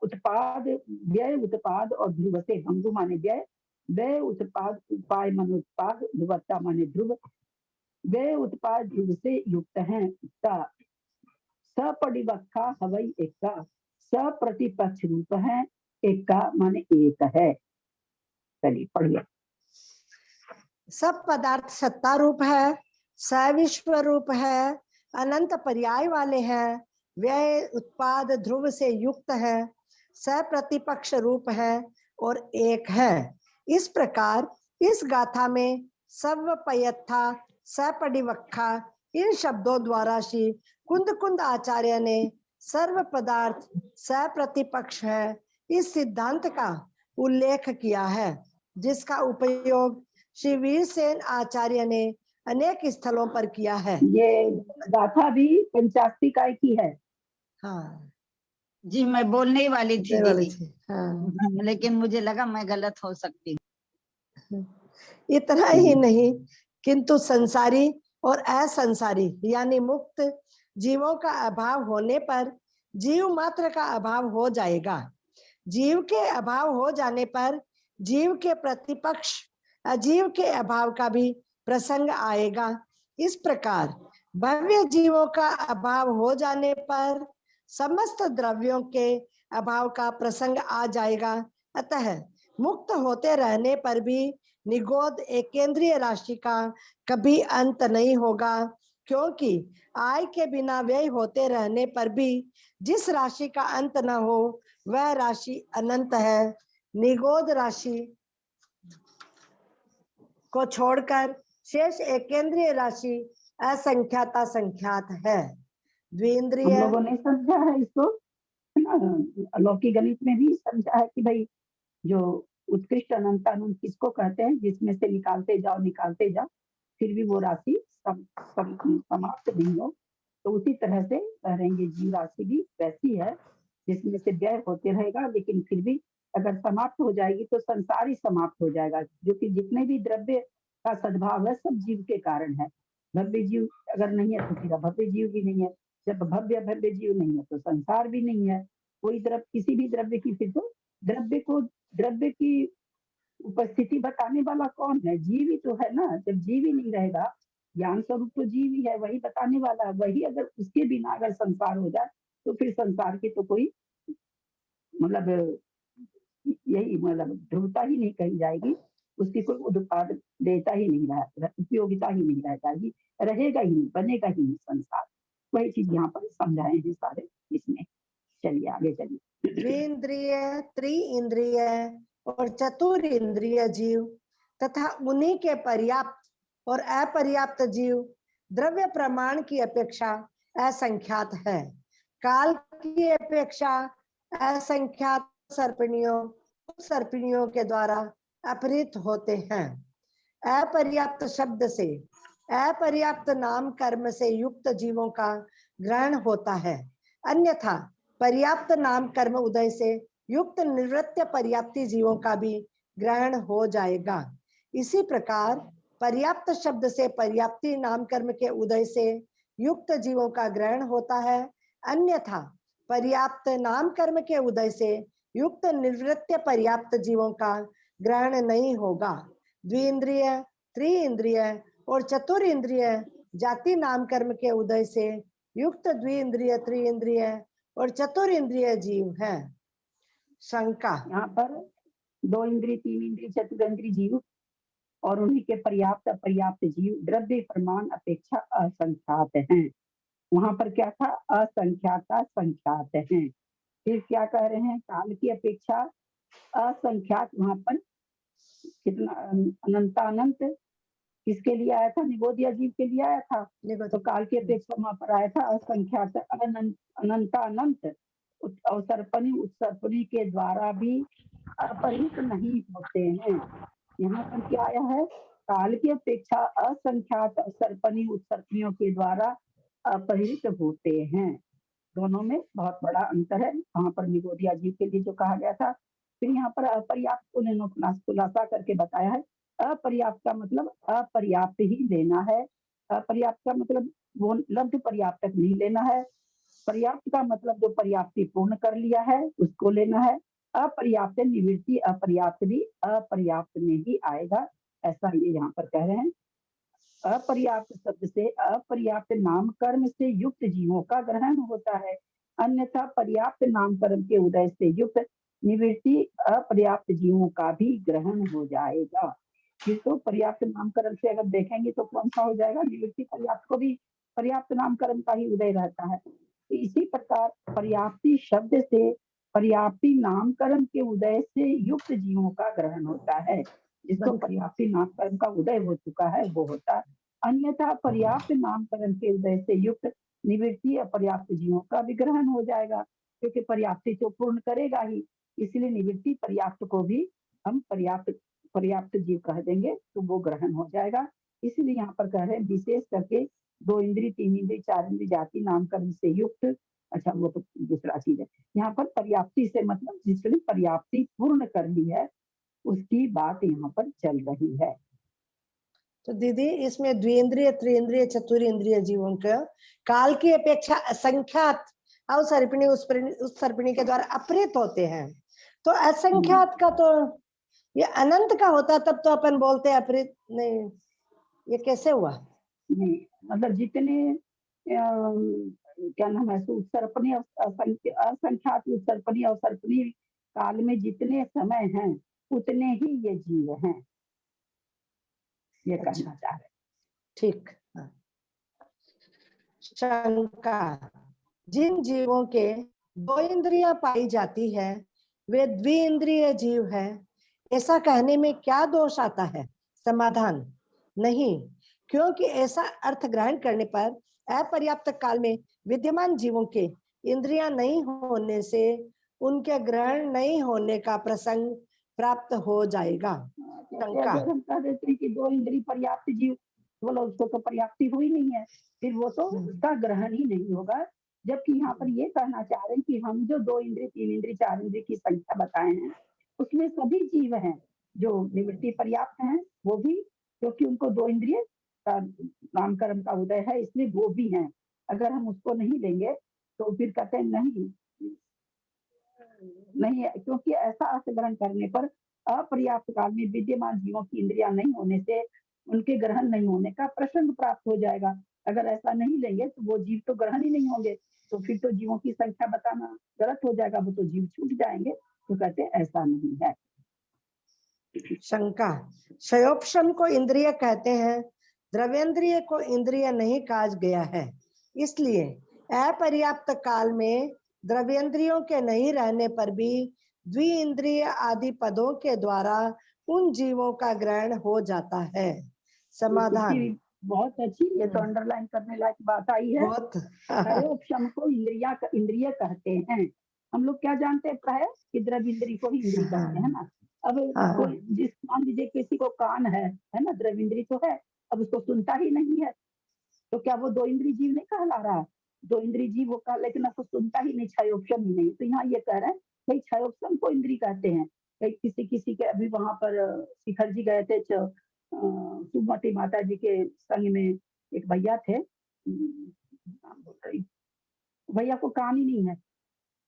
उत्पाद, व्यय उत्पाद और ध्रुव से, भंगु माने व्यय, व्यय उत्पाद, उपाय माने उत्पाद, ध्रुवता माने ध्रुव, व्यय उत्पाद ध्रुव से युक्त है। सपरिवक्खा हवई एक्का, सप्रतिपक्ष रूप है, एक्का माने एक है। चलिए पढ़िए। सब पदार्थ सत्ता रूप है, सविश्व रूप है, अनंत पर्याय वाले हैं, व्यय उत्पाद ध्रुव से युक्त है, सप्रतिपक्ष रूप है और एक है। इस प्रकार इस गाथा में सर्वपयथा, सपरिवक्खा इन शब्दों द्वारा श्री कुंद कुंद आचार्य ने सर्व पदार्थ सप्रतिपक्ष है इस सिद्धांत का उल्लेख किया है, जिसका उपयोग श्री वीरसेन आचार्य ने अनेक स्थलों पर किया है। ये गाथा भी 85 काय की है। हाँ जी, मैं बोलने ही वाली थी दीदी। हाँ। लेकिन मुझे लगा मैं गलत हो सकती हूँ। इतना ही नहीं, किंतु संसारी और असंसारी यानी मुक्त जीवों का अभाव होने पर जीव मात्र का अभाव हो जाएगा। जीव के अभाव हो जाने पर जीव के प्रतिपक्ष अजीव के अभाव का भी प्रसंग आएगा। इस प्रकार भव्य जीवों का अभाव हो जाने पर समस्त द्रव्यों के अभाव का प्रसंग आ जाएगा। अतः मुक्त होते रहने पर भी निगोद एकेंद्रीय राशि का कभी अंत नहीं होगा, क्योंकि आय के बिना व्यय होते रहने पर भी जिस राशि का अंत न हो वह राशि अनंत है। निगोद राशि को छोड़कर शेष एकेंद्रीय राशि असंख्याता संख्यात है। द्विंद्रिय, हम लोगों ने समझा है इसको, है ना, अलौकिक गणित में भी समझा है कि भाई जो उत्कृष्ट अनंतानंद किसको कहते हैं, जिसमें से निकालते जाओ फिर भी वो राशि समाप्त नहीं हो। तो उसी तरह से कहेंगे जीव राशि भी वैसी है जिसमें से व्यय होते रहेगा, लेकिन फिर भी अगर समाप्त हो जाएगी तो संसार ही समाप्त हो जाएगा, जो कि जितने भी द्रव्य का सद्भाव है सब जीव के कारण है। भव्य जीव अगर नहीं है तो फिर अभव्य जीव भी नहीं है, जब भव्य भव्य जीव नहीं है तो संसार भी नहीं है। कोई द्रव्य, किसी भी द्रव्य की, फिर तो द्रव्य की उपस्थिति बताने वाला कौन है? जीव ही तो है ना। जब जीव ही नहीं रहेगा, ज्ञान स्वरूप तो जीव ही है, वही बताने वाला है। वही अगर उसके बिना अगर संसार हो जाए तो फिर संसार की तो कोई मतलब यही मतलब ध्रुवता ही नहीं कही जाएगी, उसकी कोई उत्पाद देता ही नहीं रहा, उपयोगिता ही नहीं रह जाएगी, रहेगा ही नहीं, बनेगा ही नहीं संसार। वही चीज यहाँ पर समझाए हैं सारे इसमें। चलिए आगे चलिए। द्विंद्रिय, त्रिइंद्रिय और चतुर इंद्रिय जीव तथा उन्हीं के पर्याप्त और अपर्याप्त जीव द्रव्य प्रमाण की अपेक्षा असंख्यात है। काल की अपेक्षा असंख्यात सर्पिणियों के द्वारा अपहृत होते हैं। अपर्याप्त शब्द से अपर्याप्त नाम कर्म से युक्त जीवों का ग्रहण होता है, अन्यथा पर्याप्त नाम कर्म उदय से युक्त निवृत्त पर्याप्ति जीवों का भी ग्रहण हो जाएगा। इसी प्रकार पर्याप्त शब्द से पर्याप्ति नाम कर्म के उदय से युक्त जीवों का ग्रहण होता है, अन्यथा पर्याप्त नाम कर्म के उदय से युक्त निवृत्त पर्याप्त जीवों का ग्रहण नहीं होगा। द्विइंद्रिय, त्रिइंद्रिय और चतुरिंद्रिय जाति नाम कर्म के उदय से युक्त द्विइंद्रिय, त्रिइंद्रिय और चतुरिंद्रिय जीव है। शंका, यहाँ पर 2 इंद्रिय, 3 इंद्रिय, चतुरिंद्रिय जीव और उन्हीं के पर्याप्त अपर्याप्त जीव द्रव्य प्रमाण अपेक्षा असंख्यात हैं। वहां पर क्या था? असंख्यात संख्यात हैं। फिर क्या कह रहे हैं? काल की अपेक्षा असंख्यात। वहां पर कितना अनंतानंत किसके लिए आया था? निगोदिया जीव के लिए आया था। तो काल की अपेक्षा वहां पर आया था असंख्यात अनंतानंत। अवसर्पणी उत्सर्पणी के द्वारा भी अपहृत नहीं होते हैं। यहाँ पर क्या आया है? काल की अपेक्षा असंख्यात अवसर्पणी उत्सर्पणियों के द्वारा अपहृत होते हैं। दोनों में बहुत बड़ा अंतर है। वहां पर निगोदिया जीव के लिए जो कहा गया था। फिर यहाँ पर अपर्याप्त को उन्होंने खुलासा करके बताया है। अपर्याप्त का मतलब अपर्याप्त ही लेना है। अपर्याप्त का मतलब वो लब्ध पर्याप्त तक नहीं लेना है। पर्याप्त का मतलब जो पर्याप्ति पूर्ण कर लिया है उसको लेना है। अपर्याप्त निवृत्ति अपर्याप्त भी अपर्याप्त में ही आएगा, ऐसा ये यहाँ पर कह रहे हैं। अपर्याप्त शब्द से अपर्याप्त नाम कर्म से युक्त जीवों का ग्रहण होता है, अन्यथा पर्याप्त नाम कर्म के उदय से युक्त निवृत्ति अपर्याप्त जीवों का भी ग्रहण हो जाएगा। फिर तो पर्याप्त नाम कर्म से अगर देखेंगे तो कौन सा हो जाएगा? निवृत्ति पर्याप्त को भी पर्याप्त नाम कर्म का ही उदय रहता है। इसी प्रकार पर्याप्ति शब्द से पर्याप्ति नाम कर्म के उदय से युक्त जीवों का ग्रहण होता है। जिसको पर्याप्ति नाम कर्म का उदय हो चुका है वो होता है, अन्यथा पर्याप्त नाम कर्म के उदय से युक्त निवृत्ति अपर्याप्त जीवों का भी ग्रहण हो जाएगा, क्योंकि पर्याप्ति तो पूर्ण करेगा ही, इसलिए निवृत्ति पर्याप्त को भी हम पर्याप्त जीव कह देंगे तो वो ग्रहण हो जाएगा। इसलिए यहाँ पर कह रहे हैं विशेष करके 2 इंद्रिय, 3 इंद्रिय, 4 इंद्रिय जाति नाम कर्म से युक्त। अच्छा, वो तो दूसरा चीज है। यहाँ पर पर्याप्ति से मतलब जिसने पर्याप्ति पूर्ण कर ली है उसकी बात यहाँ पर चल रही है। तो दीदी इसमें द्विइंद्रिय, त्रिइंद्रिय, चतुरिंद्रिय जीवों का काल की अपेक्षा असंख्यात अवसर्पिणी उत्सर्पिणी के द्वारा अपहृत होते हैं। तो असंख्यात का तो ये अनंत का होता, तब तो अपन बोलते अपहृत नहीं। ये कैसे हुआ? नहीं, मतलब जितने क्या नाम है उत्सर्पणी असंख्यात उत्सर्पणी अवसर्पणी काल में जितने समय हैं उतने ही ये जीव हैं, ये कहना चाह रहे। ठीक। शंका, जिन जीवों के 2 इंद्रियां पाई जाती है वे द्विइंद्रिय जीव है, ऐसा कहने में क्या दोष आता है? समाधान, नहीं, क्योंकि ऐसा अर्थ ग्रहण करने पर अपर्याप्त काल में विद्यमान जीवों के इंद्रियां नहीं होने से उनके ग्रहण नहीं होने का प्रसंग प्राप्त हो जाएगा। शंका, अगर हम कह देते हैं कि 2 इंद्रिय पर्याप्त जीव, बोलो उसको तो पर्याप्ति हुई नहीं है, फिर वो तो उसका ग्रहण ही नहीं होगा। जबकि यहाँ पर ये कहना चाह रहे हैं कि हम जो 2 इंद्रिय, 3 इंद्रिय, 4 इंद्रिय की संख्या बताए हैं उसमें सभी जीव हैं जो निवृत्ति पर्याप्त हैं, वो भी, क्योंकि उनको 2 इंद्रिय का नाम कर्म का उदय है इसलिए वो भी हैं। अगर हम उसको नहीं लेंगे तो फिर कहते हैं नहीं, क्योंकि ऐसा अर्थ ग्रहण करने पर अपर्याप्त काल में विद्यमान जीवों की इंद्रियां नहीं होने से उनके ग्रहण नहीं होने का प्रसंग प्राप्त हो जाएगा। अगर ऐसा नहीं लेंगे तो वो जीव तो ग्रहण ही नहीं होंगे, तो फिर तो जीवों की संख्या बताना गलत हो जाएगा, वो तो जीव छूट जाएंगे। तो कहते हैं ऐसा नहीं है। शंका, क्षयोपशम को इंद्रिय कहते हैं, द्रव्येंद्रिय को इंद्रिय नहीं कहा गया है, इसलिए अपर्याप्त काल में द्रव्येंद्रियों के नहीं रहने पर भी द्विइंद्रिय आदि पदों के द्वारा उन जीवों का ग्रहण हो जाता है। समाधान इसकी बहुत अच्छी, ये तो अंडरलाइन करने लायक बात आई है। बहुत क्षयोक्षम को इंद्रिय कहते हैं। हम लोग क्या जानते हैं प्राय कि द्रव्य इंद्रिय को ही इंद्रिय कहते हैं ना। अब हाँ। कोई जिस मान लीजिए किसी को कान है ना, द्रव्य इंद्रिय तो है, अब उसको सुनता ही नहीं है, तो क्या वो दो इंद्रिय जीव नहीं कहला रहा? दो इंद्रिय जीव वो कहा, लेकिन अब सुनता ही नहीं, क्षयोक्षम ही नहीं। तो यहाँ ये कह रहे हैं भाई क्षयोक्षम को इंद्रिय कहते हैं। किसी के अभी वहां पर शिखर जी गए थे, सुमति माता जी के संग में एक भैया थे, नाम भूल रही, भैया को कान ही नहीं है,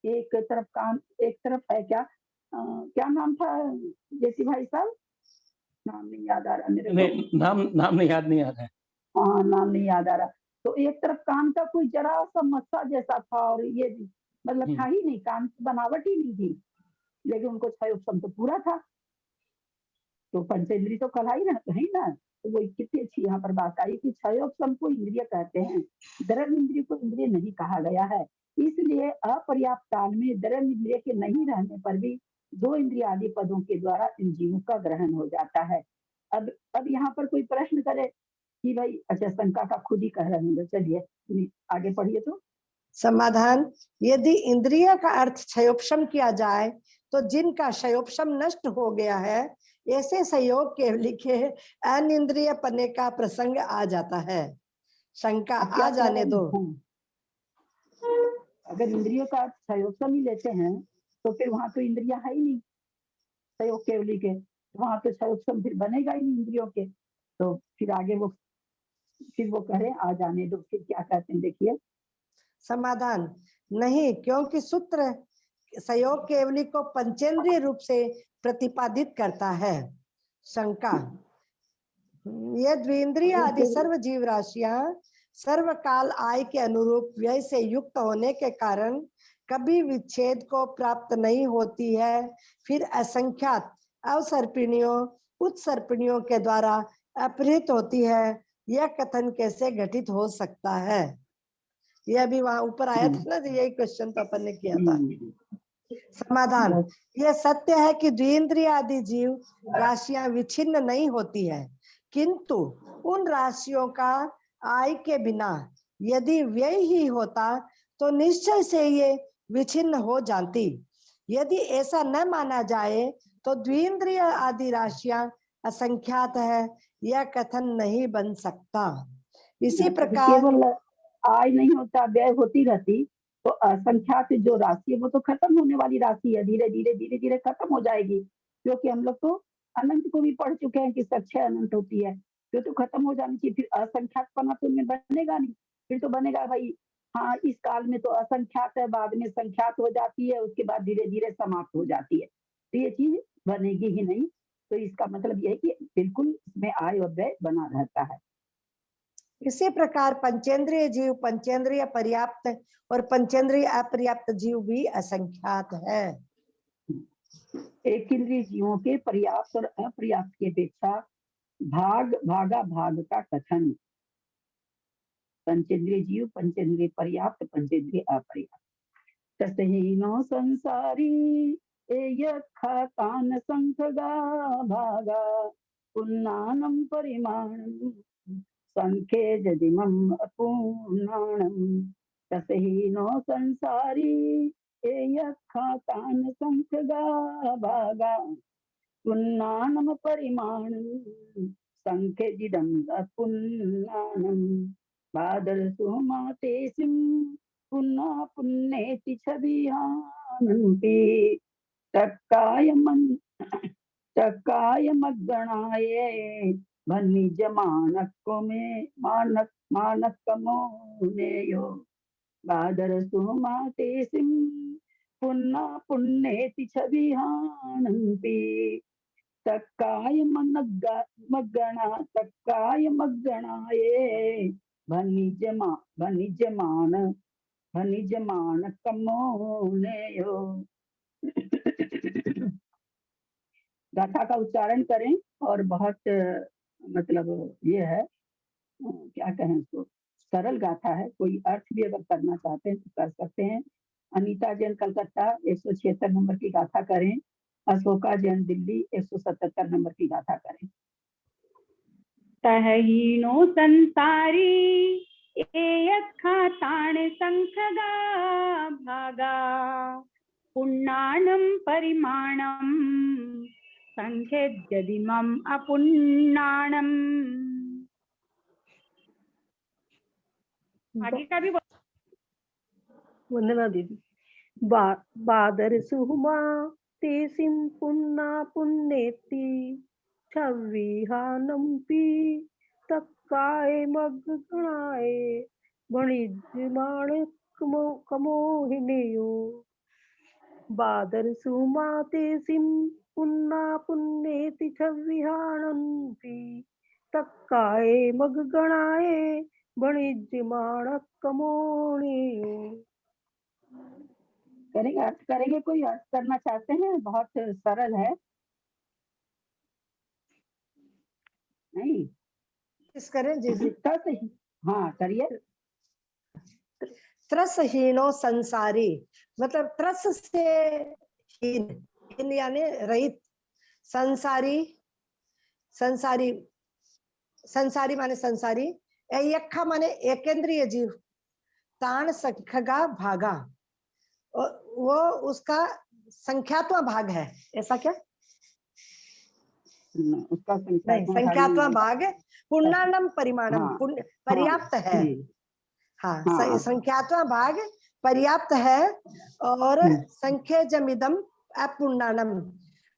एक तरफ कान एक तरफ है, क्या नाम था जैसी भाई साहब, नाम नहीं याद आ रहा मेरे को। नाम नहीं याद नहीं आ रहा है। हाँ, नाम नहीं याद आ रहा। तो एक तरफ कान का कोई जरा सा मस्सा जैसा था, और ये मतलब था ही नहीं, कान की बनावट ही नहीं थी, लेकिन उनको क्षयोक्षम तो पूरा था। तो पंचेंद्रिय तो कल ही रहते हैं ना। तो वो कितनी अच्छी यहाँ पर बात आई कि क्षयोक्षम को इंद्रिय कहते हैं, द्रव्य इंद्रिय को इंद्रिय नहीं कहा गया है। इसलिए अपर्याप्त काल में द्रव्य इंद्रिय के नहीं रहने पर भी दो इंद्रिय आदि पदों के द्वारा इन जीवों का ग्रहण हो जाता है। अब यहाँ पर कोई प्रश्न करे कि भाई, अच्छा शंका का खुद ही कह रहे होंगे, चलिए आगे पढ़िए। तो समाधान, यदि इंद्रिय का अर्थ क्षयोक्षम किया जाए तो जिनका क्षयोक्षम नष्ट हो गया है ऐसे संयोग केवली के अनिंद्रिय पने का प्रसंग आ जाता है। शंका आ जाने दो। अगर इंद्रियों का क्षयोक्षम ही लेते हैं तो फिर वहां तो इंद्रिया है ही नहीं संयोग केवली के, वहां तो क्षयोक्षम फिर बनेगा ही नहीं इंद्रियों के। तो फिर आगे वो कह आ जाने दो, फिर क्या कहते हैं देखिए। समाधान, नहीं, क्योंकि सूत्र संयोग केवली को पंचेंद्रिय रूप से प्रतिपादित करता है। शंका, ये द्विंद्रिय आदि सर्व जीव राशियां सर्वकाल आय के अनुरूप व्यय से युक्त होने के कारण कभी विच्छेद को प्राप्त नहीं होती है, फिर असंख्यात अवसर्पिणियों उत्सर्पिणियों के द्वारा अपहृत होती है, यह कथन कैसे घटित हो सकता है? यह भी वहां ऊपर आया था ना, यही क्वेश्चन तो अपन ने किया था। समाधान, यह सत्य है कि द्विंद्रिय आदि जीव राशियां विच्छिन्न नहीं होती है, किंतु उन राशियों का आय के बिना यदि व्यय ही होता तो निश्चय से ये विच्छिन्न हो जाती। यदि ऐसा न माना जाए तो द्विंद्रिय आदि राशियां असंख्यात है, यह कथन नहीं बन सकता। इसी प्रकार केवल आय नहीं होता, व्यय होती रहती तो असंख्यात जो राशि है वो तो खत्म होने वाली राशि है, धीरे धीरे खत्म हो जाएगी। क्योंकि हम लोग तो अनंत को भी पढ़ चुके हैं कि सच्चे अनंत होती है, जो तो खत्म हो जानी चाहिए। फिर असंख्यात पना तो उनमें बनेगा नहीं, फिर तो बनेगा भाई हाँ इस काल में तो असंख्यात है, बाद में संख्यात हो जाती है, उसके बाद धीरे धीरे समाप्त हो जाती है, तो ये चीज बनेगी ही नहीं। तो इसका मतलब यह है कि बिल्कुल इसमें आय और व्यय बना रहता है। इसी प्रकार पंचेंद्रिय जीव पंचेंद्रिय पर्याप्त और पंचेंद्रिय अपर्याप्त जीव भी असंख्यात है। एक इंद्रिय जीवों के पर्याप्त और अपर्याप्त की अपेक्षा भाग का कथन, पंचेंद्रिय जीव पंचेंद्रिय पर्याप्त पंचेंद्रिय अपर्याप्त, तस्हीनो संसारी कान संखगा भागा पुन्नानम परिमाणम संख्ये जदिमम अपूर्णाणम, तस्हीनो संसारी कान संखगा भागा पुन्नानम परिमाणम संख्यजिदं अपुन्नानम, बादरसु मातेसिं पुन्ना पुन्नेति छविहानन्ति, तक्काय मद्गणाये भनिज मानक्को में मानक्कमो नेयो, बादरसु मातेसिं पुन्ना पुन्नेति छविहानन्ति, तक्काय मग्गणाये भनिजमान कमोनेयो। गाथा का उच्चारण करें और बहुत मतलब ये है क्या कहें इसको, सरल गाथा है, कोई अर्थ भी अगर करना चाहते हैं तो कर सकते हैं। अनीता जैन कलकत्ता 176 नंबर की गाथा करें, अशोका जैन दिल्ली 177 नंबर की गाथा करें। तहहीनो संसारी एयत्खातान संखगा भागा पुण्णानं परिमाणं संख्येद्यदिमम् अपुण्णानम्। आगे का भी वंदना दीदी। बादर सुहुमा तेसिं पुन्ना पुन्नेति छविहानंपि तक्काए मग्गणाए वणिज्यमाण कमोहिनेयो। बादर सुहुमा तेसिं पुन्ना पुन्नेति छविहानंपि तक्काए मग्गणाए वणिज्यमाण कमोहिनेयो। करेंगे, अर्थ करेंगे, कोई अर्थ करना चाहते हैं? बहुत सरल है। नहीं किस करें जी जी? हाँ करिए। त्रसहीनो संसारी मतलब त्रस से हीन, हीन यानी रहित, संसारी, संसारी, संसारी माने संसारी, यक्खा माने एकेंद्रीय जीव, तान संख्या भागा, वो उसका संख्यात्मक भाग है, ऐसा क्या? उसका नहीं, संख्यात्मक भाग है। पुण्णानम परिमाणम, पर्याप्त है। हाँ, संख्यात्मक भाग पर्याप्त है और संख्येजमिदम अपुण्णानम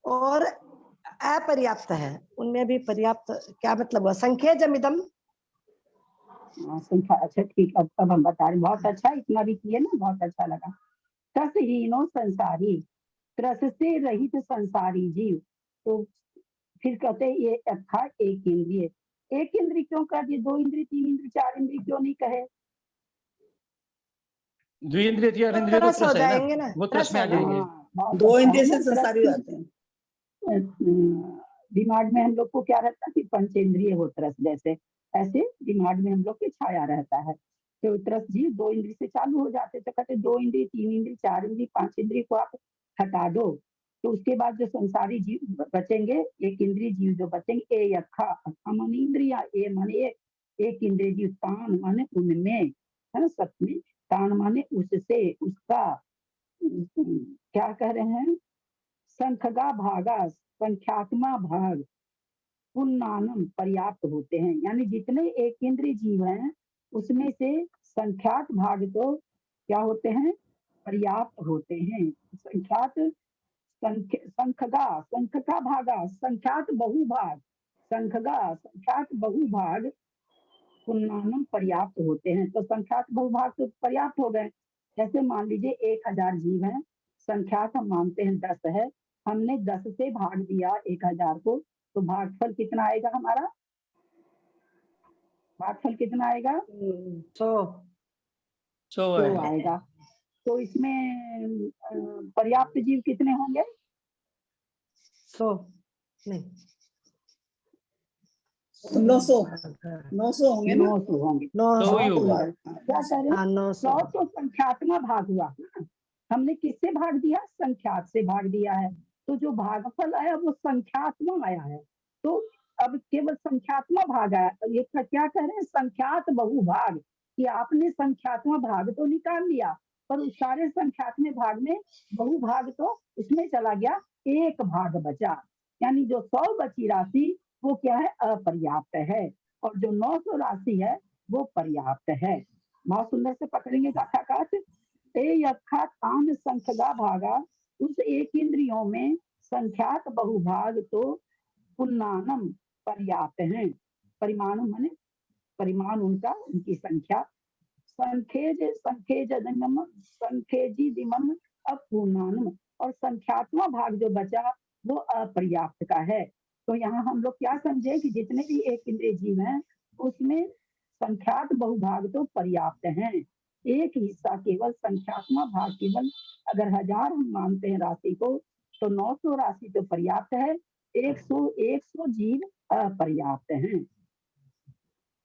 और अपर्याप्त है, उनमें भी पर्याप्त क्या मतलब हुआ? संख्येजमिदम संख्या। अच्छा ठीक, अब हम बता रहे। बहुत अच्छा, इतना भी किए ना, बहुत अच्छा लगा। त्रसहीनो संसारी, त्रस से रहित संसारी जीव। तो फिर कहते हैं ये अर्थात एक इंद्रिय। एक इंद्रिय क्यों कर दिए? दो इंद्रिय, तीन इंद्रिय, चार इंद्रिय क्यों नहीं कहे? द्विइंद्रिय चार इंद्रिय तो त्रस हो त्रस है जाएंगे ना, वो त्रस में आ जाएंगे। दो इंद्रिय से संसारी हो जाते हैं। दिमाग में हम लोग को क्या रहता है कि पंचेंद्रिय हो त्रस, जैसे ऐसे दिमाग में हम लोग के छाया रहता है। तो त्रस जी दो इंद्रिय से चालू हो जाते। तो कहते दो इंद्रिय, तीन इंद्रिय, चार इंद्रिय, पांच इंद्रिय को आप हटा दो, तो उसके बाद जो संसारी जीव बचेंगे, एक इंद्रिय जीव जो बचेंगे, ए यक्खा, अक्खा माने इंद्रिया, ए माने एक इंद्रिय जीव, तान माने उनमें, है ना, सत में, तान माने उससे, उसका, क्या कह रहे हैं, संख्या भागा, संख्यात्मक भाग, पुण्णानम पर्याप्त होते हैं। यानी जितने एक इंद्रिय जीव हैं उसमें से संख्यात भाग तो क्या होते हैं? पर्याप्त होते हैं। संख्यात संख्या भागा, संख्यात बहुभाग, संख्यात बहुभाग पुण्णानम पर्याप्त होते हैं। तो संख्यात बहुभाग तो पर्याप्त हो गए। जैसे मान लीजिए 1000 जीव हैं, संख्यात हम मानते हैं 10 है, हमने 10 से भाग दिया 1000 को, तो भागफल कितना आएगा हमारा? भागफल कितना आएगा? 100 आएगा। तो इसमें पर्याप्त जीव कितने होंगे? 100 नहीं, 900 होंगे ना? 900 होंगे। 900 क्या करें? 100 तो संख्यात्मक भाग हुआ। हमने किससे भाग दिया? संख्यात से भाग दिया है। तो जो भागफल आया वो संख्यात्मक आया है। तो अब केवल संख्यात्मक भाग आया। ये क्या कह रहे हैं? संख्यात बहुभाग, कि आपने संख्यात्मक भाग तो निकाल लिया, पर उस सारे संख्यात्मक भाग में बहुभाग तो उसमें चला गया, एक भाग बचा। यानी जो 100 बची राशि वो क्या है? अपर्याप्त है। और जो 900 राशि है वो पर्याप्त है। बहुत सुंदर से पकड़ेंगे गाथा काट। यक्खा तान संख्या भागा, उस एक इंद्रियों में संख्यात बहुभाग तो पुण्णानम पर्याप्त है। परिमाणम माने परिमाण उनका, उनकी संख्या। संख्येजी दिमम अपूर्णानम, और संख्यात्मक भाग जो बचा वो अपर्याप्त का है। तो यहाँ हम लोग क्या समझे कि जितने भी एक इंद्रिय जीव हैं उसमें संख्यात बहुभाग तो पर्याप्त हैं। एक हिस्सा केवल संख्यात्मक भाग, केवल अगर 1000 हम मानते हैं राशि को, तो 900 राशि तो पर्याप्त है, 100 जीव अपर्याप्त हैं।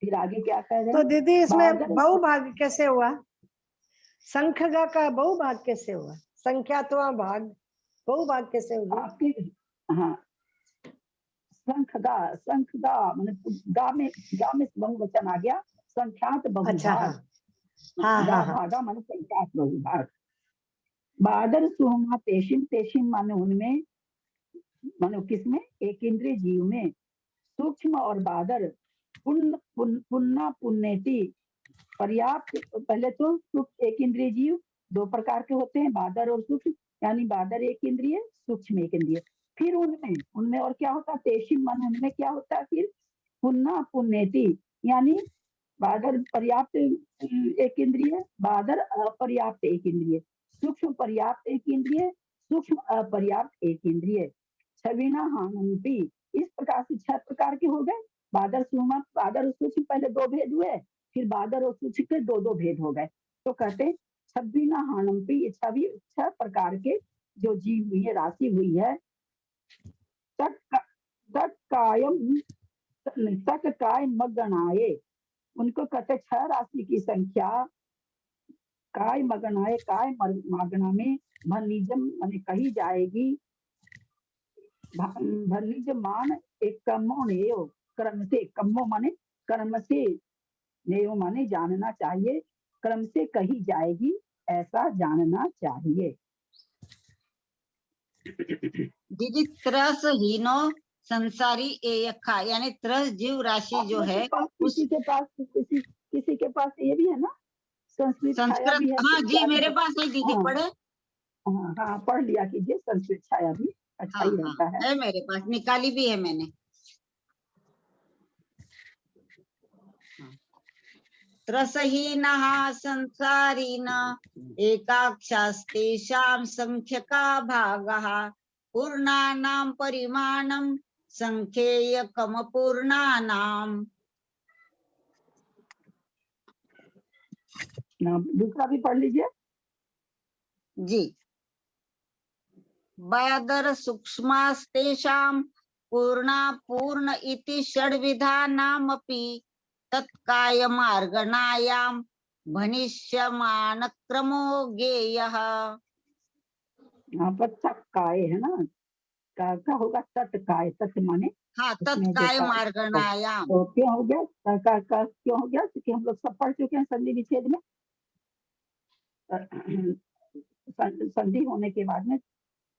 फिर आगे क्या कह रहे हैं? तो दीदी इसमें बहुभाग कैसे हुआ? संख्या का बहुभाग कैसे हुआ? संख्यात्मक भाग बहुभाग कैसे हुआ? आपके हाँ, शंख गा मतलब गा में बहुवचन आ गया, संख्यात अच्छा, बहुभाग। हाँ गा हाँ हाँ भागा माने संख्यात बहुभाग। बादर सुहमा तेशिम, तेशिम माने उनमें, मानो किसमें, एक इंद्रिय जीव में। सूक्ष्म और बादर पुन्ना पुण्यति पर्याप्त। पहले तो एक इंद्रिय जीव दो प्रकार के होते हैं, बादर और सूक्ष्म, यानी बादर एक इंद्रिय, सूक्ष्म एक इंद्रिय। फिर उनमें और क्या होता है, तेशिम मन, उनमें क्या होता है फिर, पुन्ना पुण्यति, यानी बादर पर्याप्त एक इंद्रिय, बादर अपर्याप्त एक इंद्रिय, सूक्ष्म पर्याप्त एक इंद्रिय, सूक्ष्म अपर्याप्त एक इंद्रिय। छविना हानंती, इस प्रकार से 6 प्रकार के हो गए। बादर सुमा, बादर और सूक्ष्म पहले 2 भेद हुए, फिर बादर और सूक्ष्म के 2 भेद हो गए। तो कहते छब्बीना हानंती, ये 6 प्रकार के जो जीव हुई है, राशि हुई है। तट काय मगनाए, उनको कहते 6 राशि की संख्या। काय मगनाए, काय मगना में भनिजम माने कही जाएगी, भनिज मान एक कमो नेयो, क्रम से, कमो माने कर्म से, नेयो माने जानना चाहिए, क्रम से कही जाएगी, ऐसा जानना चाहिए। दीदी त्रस हीनो संसारी एयखा, यानी त्रस जीव राशि जो है उस किसी के पास ये भी है ना, संस्कृत छाया संस्कृत, भी है। हाँ जी मेरे पास है दीदी, हाँ, पढ़े। हाँ हाँ, पढ़ लिया कीजिए, संस्कृत छाया भी अच्छा हाँ ही हाँ रहता है। है मेरे पास, निकाली भी है मैंने। त्रसहीनः संसारिणः एकाक्षास्तेषां संख्यका भागः, पूर्णानां परिमाणं संख्येयकमपूर्णानाम्। दूसरा भी पढ़ लीजिए। जी, बादर सूक्ष्मास्तेषां पूर्ण इति षड्विधानामपि तत्कायमार्गणायां भनिष्यमानक्रमो ज्ञेयः। यहाँ पर तत्काय है ना, का होगा तत्काय, तत् माने हाँ, उसमें जो तत्कायमार्गणायाम। तो क्यों हो गया, का क्यों हो गया, क्योंकि हम लोग सब पढ़ चुके हैं संधि विच्छेद में। संधि होने के बाद में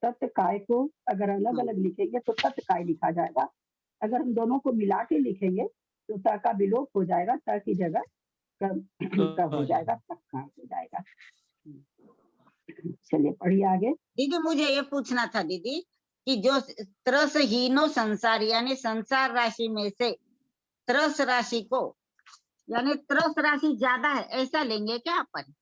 तत्काय को अगर अलग अलग लिखेंगे तो तत्काय लिखा जाएगा, अगर हम दोनों को मिला के लिखेंगे तो त का विलोप हो जाएगा, त की जगह कब हो जाएगा, तत्काय हो जाएगा। चलिए पढ़िए आगे। दीदी मुझे ये पूछना था दीदी कि जो त्रस हीनो संसार, यानी संसार राशि में से त्रस राशि को, यानी त्रस राशि ज्यादा है ऐसा लेंगे क्या अपन?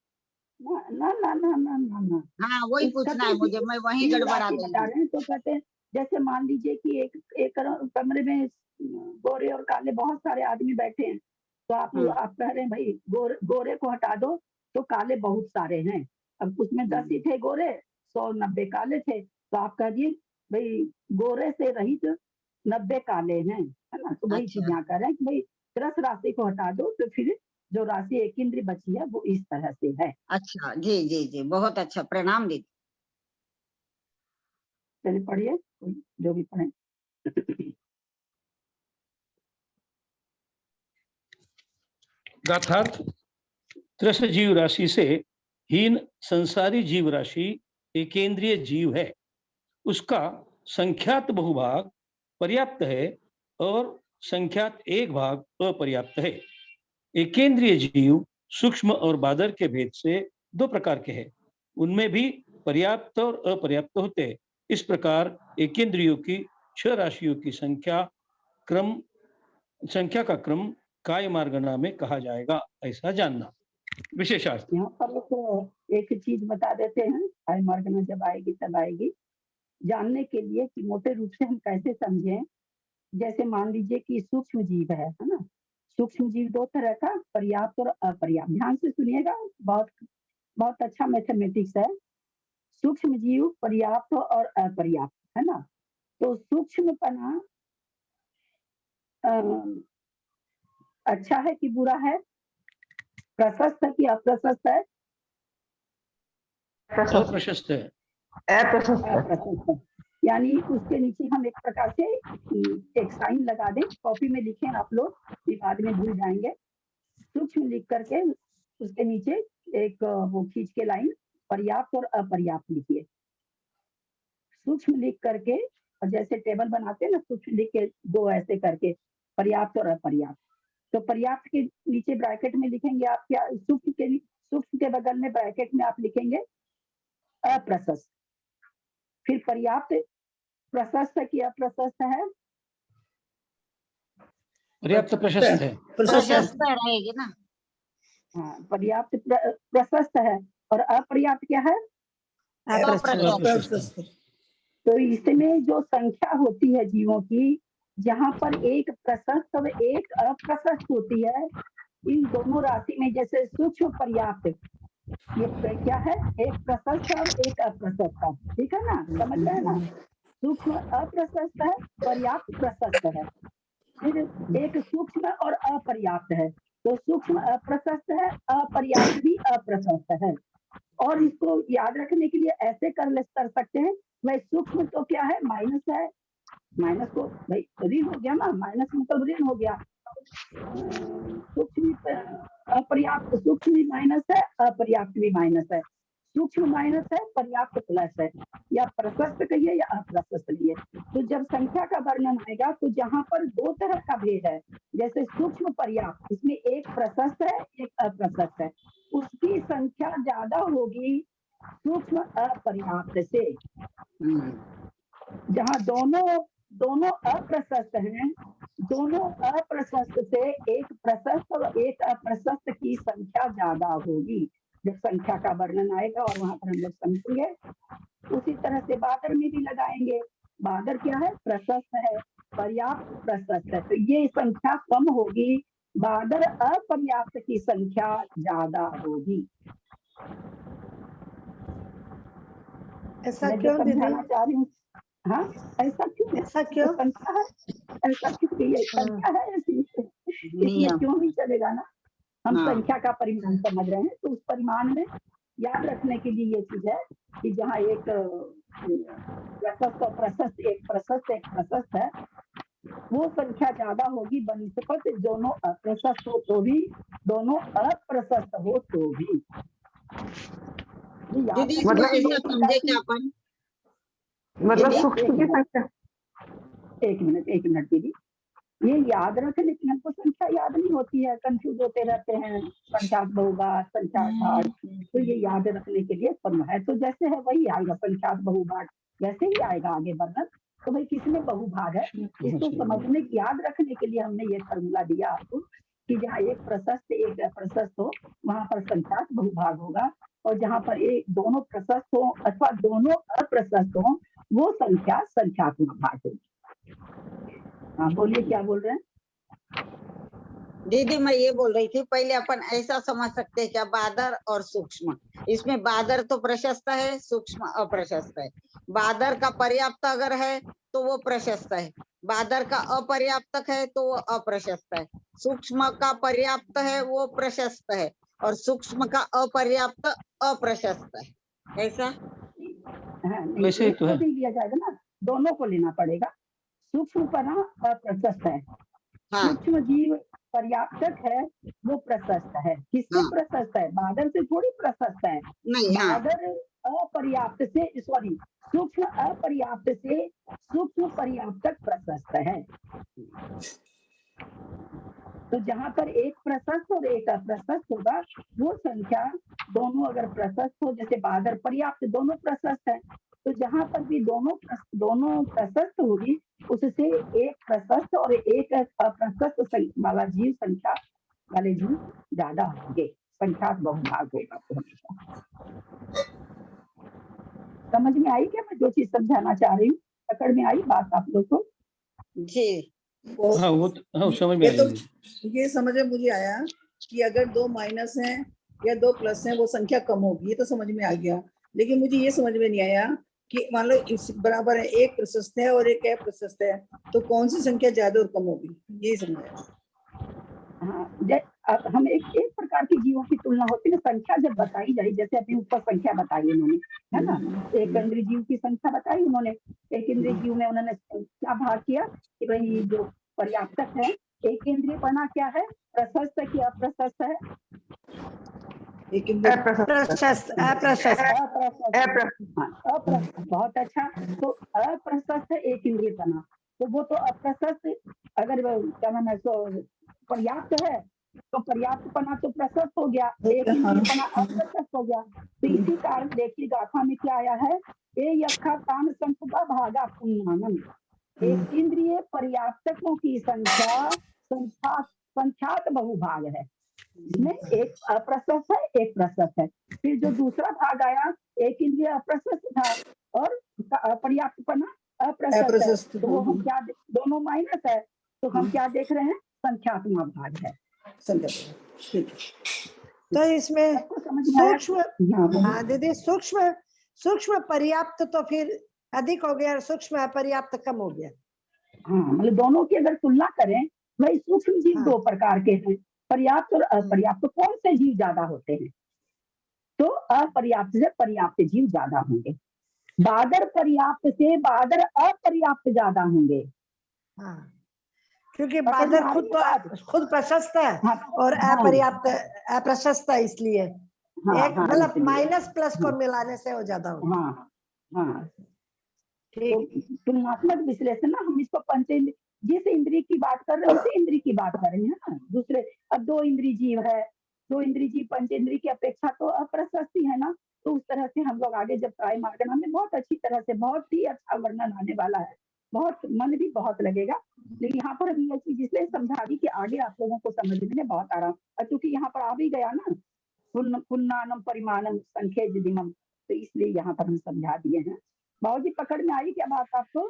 ना ना ना ना ना ना ना, हाँ वही पूछना है मुझे, मैं वही गड़बड़ा गई बता हूँ। रहे हैं। तो कहते हैं जैसे मान लीजिए कि एक कमरे में गोरे और काले बहुत सारे आदमी बैठे हैं, तो आप कह रहे हैं भाई गोरे को हटा दो, तो काले बहुत सारे हैं। अब उसमें 10 ही थे गोरे, 190 काले थे, तो आप कह दिए भाई गोरे से रहित 90 काले हैं, है ना। तो वही चीज यहाँ कह रहे हैं कि भाई 10 राशि को हटा दो, तो फिर जो राशि एक इंद्रिय बची है वो इस तरह से है। अच्छा जी जी जी, बहुत अच्छा, प्रणाम दीदी। चलिए पढ़िए, जो भी पढ़े। गाथार्थ, त्रस जीव राशि से हीन संसारी जीव राशि एकेंद्रीय जीव है, उसका संख्यात बहुभाग पर्याप्त है और संख्यात एक भाग अपर्याप्त है। एकेंद्रीय जीव सूक्ष्म और बादर के भेद से 2 प्रकार के हैं, उनमें भी पर्याप्त और अपर्याप्त होते हैं। इस प्रकार एकेंद्रियों की 6 राशियों की संख्या का क्रम काय मार्गना में कहा जाएगा, ऐसा जानना। विशेषार्थ, यहाँ पर एक चीज बता देते हैं, काय मार्गना जब आएगी तब आएगी, जानने के लिए कि मोटे रूप से हम कैसे समझें। जैसे मान लीजिए कि सूक्ष्म जीव है ना, सूक्ष्म जीव 2 तरह का, पर्याप्त और अपर्याप्त। ध्यान से सुनिएगा, बहुत बहुत अच्छा मैथमेटिक्स है। सूक्ष्म जीव पर्याप्त और अपर्याप्त, है ना। तो सूक्ष्मपना अच्छा है कि बुरा है, प्रशस्त है कि अप्रशस्त है? अप्रशस्त है। अप्रशस्त है, यानी उसके नीचे हम एक प्रकार से एक साइन लगा दें, कॉपी में लिखें आप लोग, ये बाद में भूल जाएंगे। सूक्ष्म लिख करके उसके नीचे एक वो खींच के लाइन पर्याप्त और अपर्याप्त लिखिए। सूक्ष्म लिख करके, और जैसे टेबल बनाते हैं ना, सूक्ष्म लिख के दो ऐसे करके पर्याप्त और अपर्याप्त। तो पर्याप्त के नीचे ब्रैकेट में लिखेंगे आप क्या, सूक्ष्म के बगल में ब्रैकेट में आप लिखेंगे अप्रशस्त। फिर पर्याप्त प्रशस्त है कि अप्रशस्त है? पर्याप्त प्रशस्त है। प्रशस्त रहेगी ना। हाँ, पर्याप्त प्रशस्त है, और अपर्याप्त क्या है? अप्रशस्त। तो इसमें जो संख्या होती है जीवों की, जहाँ पर एक प्रशस्त और एक अप्रशस्त होती है, इन दोनों राशि में जैसे सूक्ष्म पर्याप्त, ये क्या है? एक प्रशस्त और एक अप्रशस्त है, ठीक है ना, समझ रहे हैं ना? सूक्ष्म अप्रशस्त है, पर्याप्त प्रशस्त है। फिर एक सूक्ष्म और अपर्याप्त है, तो सूक्ष्म अप्रशस्त है, अपर्याप्त भी अप्रशस्त है। और इसको याद रखने के लिए ऐसे कर सकते हैं, भाई सूक्ष्म तो क्या है? माइनस है, माइनस तो भाई ऋण हो गया ना, माइनस मतलब ऋण हो गया। सूक्ष्म अपर्याप्त, सूक्ष्म भी माइनस है, अपर्याप्त भी माइनस है। सूक्ष्म माइनस है, पर्याप्त प्लस है, या प्रशस्त कहिए या अप्रशस्त कहिए। तो जब संख्या का वर्णन आएगा तो जहां पर दो तरह का भेद है, जैसे सूक्ष्म पर्याप्त, इसमें एक प्रशस्त है एक अप्रशस्त है, उसकी संख्या ज्यादा होगी सूक्ष्म अपर्याप्त से। जहां दोनों अप्रशस्त हैं, दोनों अप्रशस्त से एक प्रशस्त और एक अप्रशस्त की संख्या ज्यादा होगी जब संख्या का वर्णन आएगा, और वहां पर हम लोग समझेंगे। उसी तरह से बादर में भी लगाएंगे। बादर क्या है? प्रशस्त है, पर्याप्त प्रशस्त है, तो ये संख्या कम होगी, बादर अपर्याप्त की संख्या ज्यादा होगी। ऐसा क्यों दीदी? समझाना चाह रही हूँ। हाँ, ऐसा क्यों? ऐसा क्यों? संख्या है, ऐसा क्यों? ये संख्या है ऐसी, इसमें क्यों नहीं चलेगा ना? हम संख्या का परिमाण समझ रहे हैं, तो उस परिमाण में याद रखने के लिए ये चीज है कि जहाँ एक प्रशस्त और प्रशस्त, एक प्रशस्त है, वो संख्या ज्यादा होगी बनिस्पत दोनों अप्रशस्त हो तो भी, दोनों अप्रशस्त हो तो भी। मतलब सूक्ष्म की संख्या, एक मिनट दीदी, ये याद रखें, लेकिन हमको संख्या याद नहीं होती है, कंफ्यूज होते रहते हैं, संख्या बहुघात, संख्या घात, तो ये याद रखने के लिए है, तो जैसे है वही आएगा, संख्या बहुघात वैसे ही आएगा आगे वर्णन। तो भाई किसमें बहुभाग है, इसको समझने, याद रखने के लिए हमने ये फॉर्मूला दिया आपको कि जहाँ एक प्रशस्त एक अप्रशस्त हो वहां पर संख्या बहुभाग होगा, और जहाँ पर एक दोनों प्रशस्त हो अथवा दोनों अप्रशस्त हो वो संख्या संख्यात्मक भाग होगी। हाँ बोलिए, क्या बोल रहे हैं? दीदी मैं ये बोल रही थी, पहले अपन ऐसा समझ सकते हैं क्या, बादर और सूक्ष्म, इसमें बादर तो प्रशस्त है, सूक्ष्म अप्रशस्त है। बादर का पर्याप्त अगर है तो वो प्रशस्त है, बादर का अपर्याप्त है तो वो अप्रशस्त है, सूक्ष्म का पर्याप्त है वो प्रशस्त है, और सूक्ष्म का अपर्याप्त अप्रशस्त है। ऐसा वैसे तो है, नहीं लिया जाएगा ना, दोनों को लेना पड़ेगा। सूक्ष्म पना अप्रशस्त है, सूक्ष्म जीव पर्याप्तक है, वो प्रशस्त है। किससे प्रशस्त है? बादर से थोड़ी प्रशस्त है, बादर अपर्याप्त से, सॉरी, सूक्ष्म अपर्याप्त से सूक्ष्म पर्याप्तक प्रशस्त है। तो जहां पर एक प्रशस्त और एक अप्रशस्त होगा, वो संख्या दोनों अगर प्रशस्त हो, जैसे बादर पर्याप्त, दोनों प्रशस्त है, तो जहां पर भी दोनों प्रशस्त होगी, उससे एक प्रशस्त और एक अप्रशस्त वाला जीव संख्या वाले जीव ज्यादा होंगे, संख्या बहुभाग होगा। तो हमेशा समझ में आई क्या मैं जो चीज समझाना चाह रही हूँ? पकड़ में आई बात आप लोग को? जी हाँ वो हाँ समझ में तो आई। ये समझ में मुझे आया कि अगर दो माइनस हैं या दो प्लस हैं वो संख्या कम होगी, ये तो समझ में आ गया। लेकिन मुझे ये समझ में नहीं आया कि मान लो इस बराबर है, एक प्रशस्त है और एक अप्रशस्त है, तो कौन सी संख्या ज्यादा और कम होगी, ये समझ आया। हाँ, अब हम एक प्रकार के जीवों की तुलना होती है ना, संख्या जब बताई जाए, जैसे अभी ऊपर संख्या बताई उन्होंने, है ना, एक इंद्रिय जीव की संख्या बताई उन्होंने। एक इंद्रिय जीव में उन्होंने क्या भाग किया कि भाई जो पर्याप्तक है, एक इंद्रिय पना क्या है, प्रशस्त है कि अप्रशस्त है? एक इंद्रिय अप्रशस्त अप्रशस्त अप्रशस्त, बहुत अच्छा। तो अप्रशस्त है एक इंद्रिय पना, तो वो तो अप्रशस्त, अगर क्या नाम है, पर्याप्त है तो पर्याप्त पना तो प्रशस्त हो गया, एक इंद्रिय पना अप्रशस्त हो गया। तो इसी कारण देखिए गाथा में क्या आया है, ए यखा तान संख्या भागा पुण्यमानम, एक इंद्रिय पर्याप्तकों की संख्या संख्यात बहुभाग है। इसमें एक अप्रशस्त है, एक प्रशस्त है। फिर जो दूसरा भाग आया, एक इंद्रिय अप्रशस्त था और पर्याप्तपना अप्रशस्त है, तो वो हम क्या, दोनों माइनस है, तो हम क्या देख रहे हैं, संख्यात्मक भाग है। तो इसमें सूक्ष्म, हाँ दीदी, सूक्ष्म सूक्ष्म पर्याप्त तो फिर अधिक हो गया और सूक्ष्म अपर्याप्त कम हो गया। हाँ, मतलब दोनों की अगर तुलना करें, भाई सूक्ष्म जीव दो प्रकार के हैं, पर्याप्त और अपर्याप्त। कौन से जीव ज्यादा होते हैं? तो अपर्याप्त से पर्याप्त जीव ज्यादा होंगे, बादर पर्याप्त से बादर अपर्याप्त ज्यादा होंगे। हाँ, क्योंकि बादर खुद प्रशस्त है और अपर्याप्त अप्रशस्त है, इसलिए एक मतलब माइनस प्लस को मिलाने से वो ज्यादा होगा। हाँ हाँ, ठीक। तुलनात्मक विश्लेषण ना, हम इसको पंचेंद्रिय, जिस इंद्रिय की बात कर रहे हैं उसी इंद्रिय की बात कर रहे हैं ना। दूसरे, अब दो इंद्रिय जीव है, दो इंद्रिय जीव पंचेंद्रिय की अपेक्षा तो अप्रशस्त ही है ना। तो उस तरह से हम लोग आगे जब ट्राई मार्गना में बहुत अच्छी तरह से, बहुत ही अच्छा वर्णन आने वाला है, बहुत मन भी बहुत लगेगा। लेकिन यहाँ पर अभी ये चीज इसलिए समझा दी कि आगे आप लोगों को समझने में बहुत आराम, क्योंकि यहाँ पर आ भी गया ना, पुन्नानम परिमाणम संख्या दिमम, तो इसलिए यहाँ पर हम समझा दिए हैं। बाबूजी पकड़ में आई क्या बात आपको?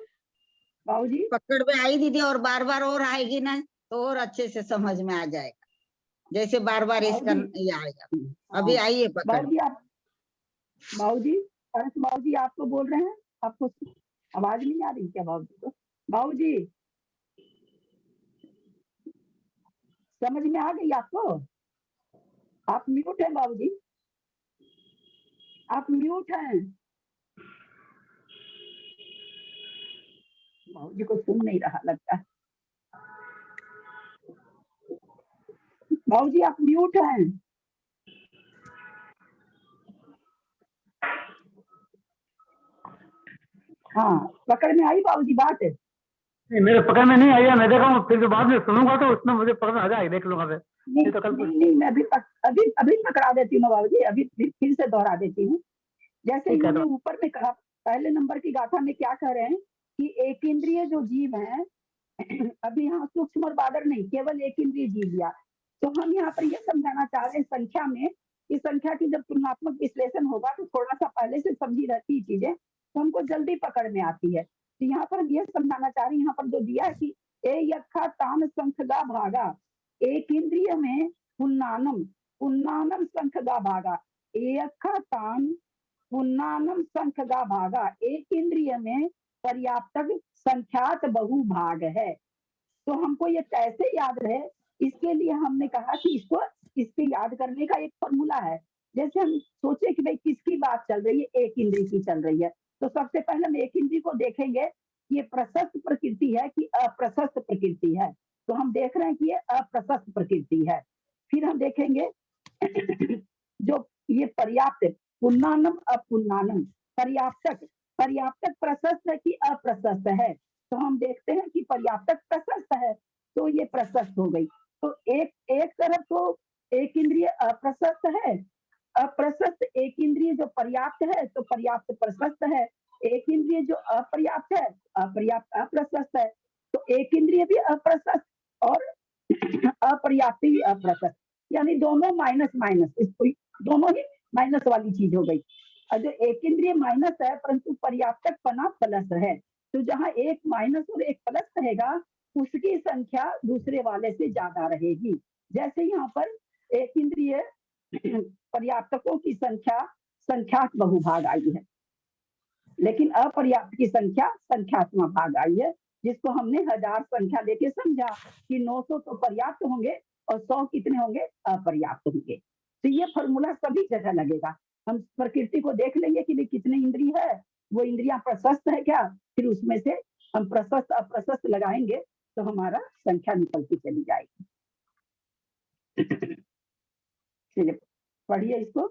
बाबूजी पकड़ में आई दीदी, और बार बार और आएगी ना तो और अच्छे से समझ में आ जाएगा, जैसे बार बार इसका ये आएगा। अभी आइए पकड़। बाबूजी आप, बाबूजी अरे बाबूजी आप तो बोल रहे हैं, आपको आवाज नहीं आ रही क्या बाबूजी को? बाबूजी समझ में आ गई आपको? आप म्यूट हैं बाबूजी, आप म्यूट हैं। बाबूजी को सुन नहीं रहा लगता है। बाबूजी आप म्यूट हैं। हाँ, पकड़ में आई बाबूजी बात? मेरे पकड़ में नहीं आई है, मैं देखा हूँ, फिर बाद में सुनूंगा तो उसमें मुझे पकड़ में आ जाएगी, देख लूंगा फिर। नहीं, तो कल नहीं, मैं अभी पकड़ा देती हूँ बाबूजी, अभी फिर से दोहरा देती हूँ। जैसे इन्होंने ऊपर में कहा, पहले नंबर की गाथा में क्या कह रहे हैं कि एक इंद्रिय जो जीव है, अभी यहाँ सूक्ष्म और बादर नहीं, केवल एक इंद्रिय जीव लिया। तो हम यहाँ पर यह समझाना चाह रहे हैं संख्या में, कि संख्या की जब तुलनात्मक विश्लेषण होगा तो थोड़ा सा पहले से समझी रहती चीजें तो हमको जल्दी पकड़ में आती है। तो यहाँ पर हम यह समझाना चाह रहे हैं, यहाँ पर जो दिया है कि ए यखा तान संखगा भागा, एक इंद्रिय में पुन्नानम पुन्नानम संखगा भागा, यखा तान पुन्नानम संखगा भागा, एक इंद्रिय में पर्याप्तक संख्यात बहुभाग है। तो हमको ये कैसे याद रहे, इसके लिए हमने कहा कि इसके याद करने का एक फॉर्मूला है। जैसे हम सोचे कि भाई किसकी बात चल रही है, एक इंद्रिय की चल रही है, तो सबसे पहले हम एक इंद्रिय को देखेंगे ये प्रशस्त प्रकृति है कि अप्रशस्त प्रकृति है। तो हम देख रहे हैं कि ये अप्रशस्त प्रकृति है। फिर हम देखेंगे जो ये पर्याप्त, पुन्नानम अपुन्नानम, पर्याप्तक प्रशस्त है कि अप्रशस्त है। तो हम देखते हैं कि पर्याप्तक प्रशस्त है, तो ये प्रशस्त हो गई। तो एक तरफ तो एक इंद्रिय अप्रशस्त है, अप्रशस्त एक इंद्रिय जो पर्याप्त है तो पर्याप्त प्रशस्त है, एक इंद्रिय जो अपर्याप्त है अपर्याप्त अप्रशस्त है। तो एक इंद्रिय भी अप्रशस्त और अपर्याप्त भी अप्रशस्त, यानी दोनों माइनस माइनस, दोनों ही माइनस वाली चीज हो गई। और जो एक इंद्रिय माइनस है परंतु पर्याप्तक पना प्लस है, तो जहां एक माइनस और एक प्लस रहेगा उसकी संख्या दूसरे वाले से ज्यादा रहेगी। जैसे यहाँ पर एक इंद्रिय पर्याप्तकों की संख्या संख्यात बहुभाग आई है, लेकिन अपर्याप्त की संख्या संख्यात्मक भाग आई है, जिसको हमने 1000 संख्या लेके समझा कि 900 तो पर्याप्त होंगे और 100 कितने होंगे, अपर्याप्त होंगे। तो ये फॉर्मूला सभी जगह लगेगा। हम प्रकृति को देख लेंगे कि कितने इंद्रिय है, वो इंद्रियां प्रशस्त है क्या, फिर उसमें से हम प्रशस्त अप्रशस्त लगाएंगे तो हमारा संख्या निकलती चली जाएगी। चलिए पढ़िए इसको,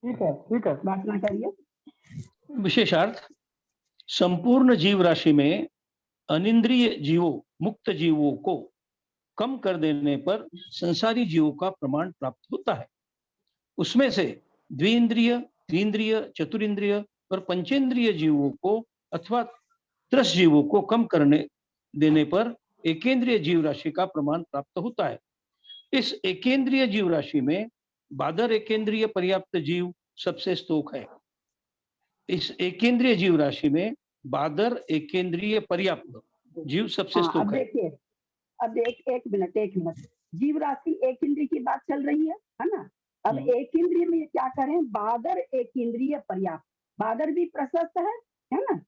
ठीक है वासना करिए। विशेषार्थ, संपूर्ण जीव राशि में अनिंद्रिय जीवों, मुक्त जीवों को कम कर देने पर संसारी जीवों का प्रमाण प्राप्त होता है। उसमें से द्विइंद्रिय, त्रिइंद्रिय, चतुरिंद्रिय और पंचेंद्रिय जीवों को अथवा त्रस जीवों को कम करने देने पर एकेंद्रिय जीव राशि का प्रमाण प्राप्त होता है। इस एकेंद्रिय जीव राशि में बादर एकेंद्रिय पर्याप्त जीव सबसे स्तोक है। इस एकेंद्रिय जीव राशि में बादर एकेंद्रिय पर्याप्त जीव सबसे अब स्तोक है। देखिए, अब एक मिनट, जीव राशि एक इंद्रिय की बात चल रही है ना। अब एक इंद्रिय में क्या करें, बादर एक इंद्रिय पर्याप्त, बादर भी प्रशस्त है ना।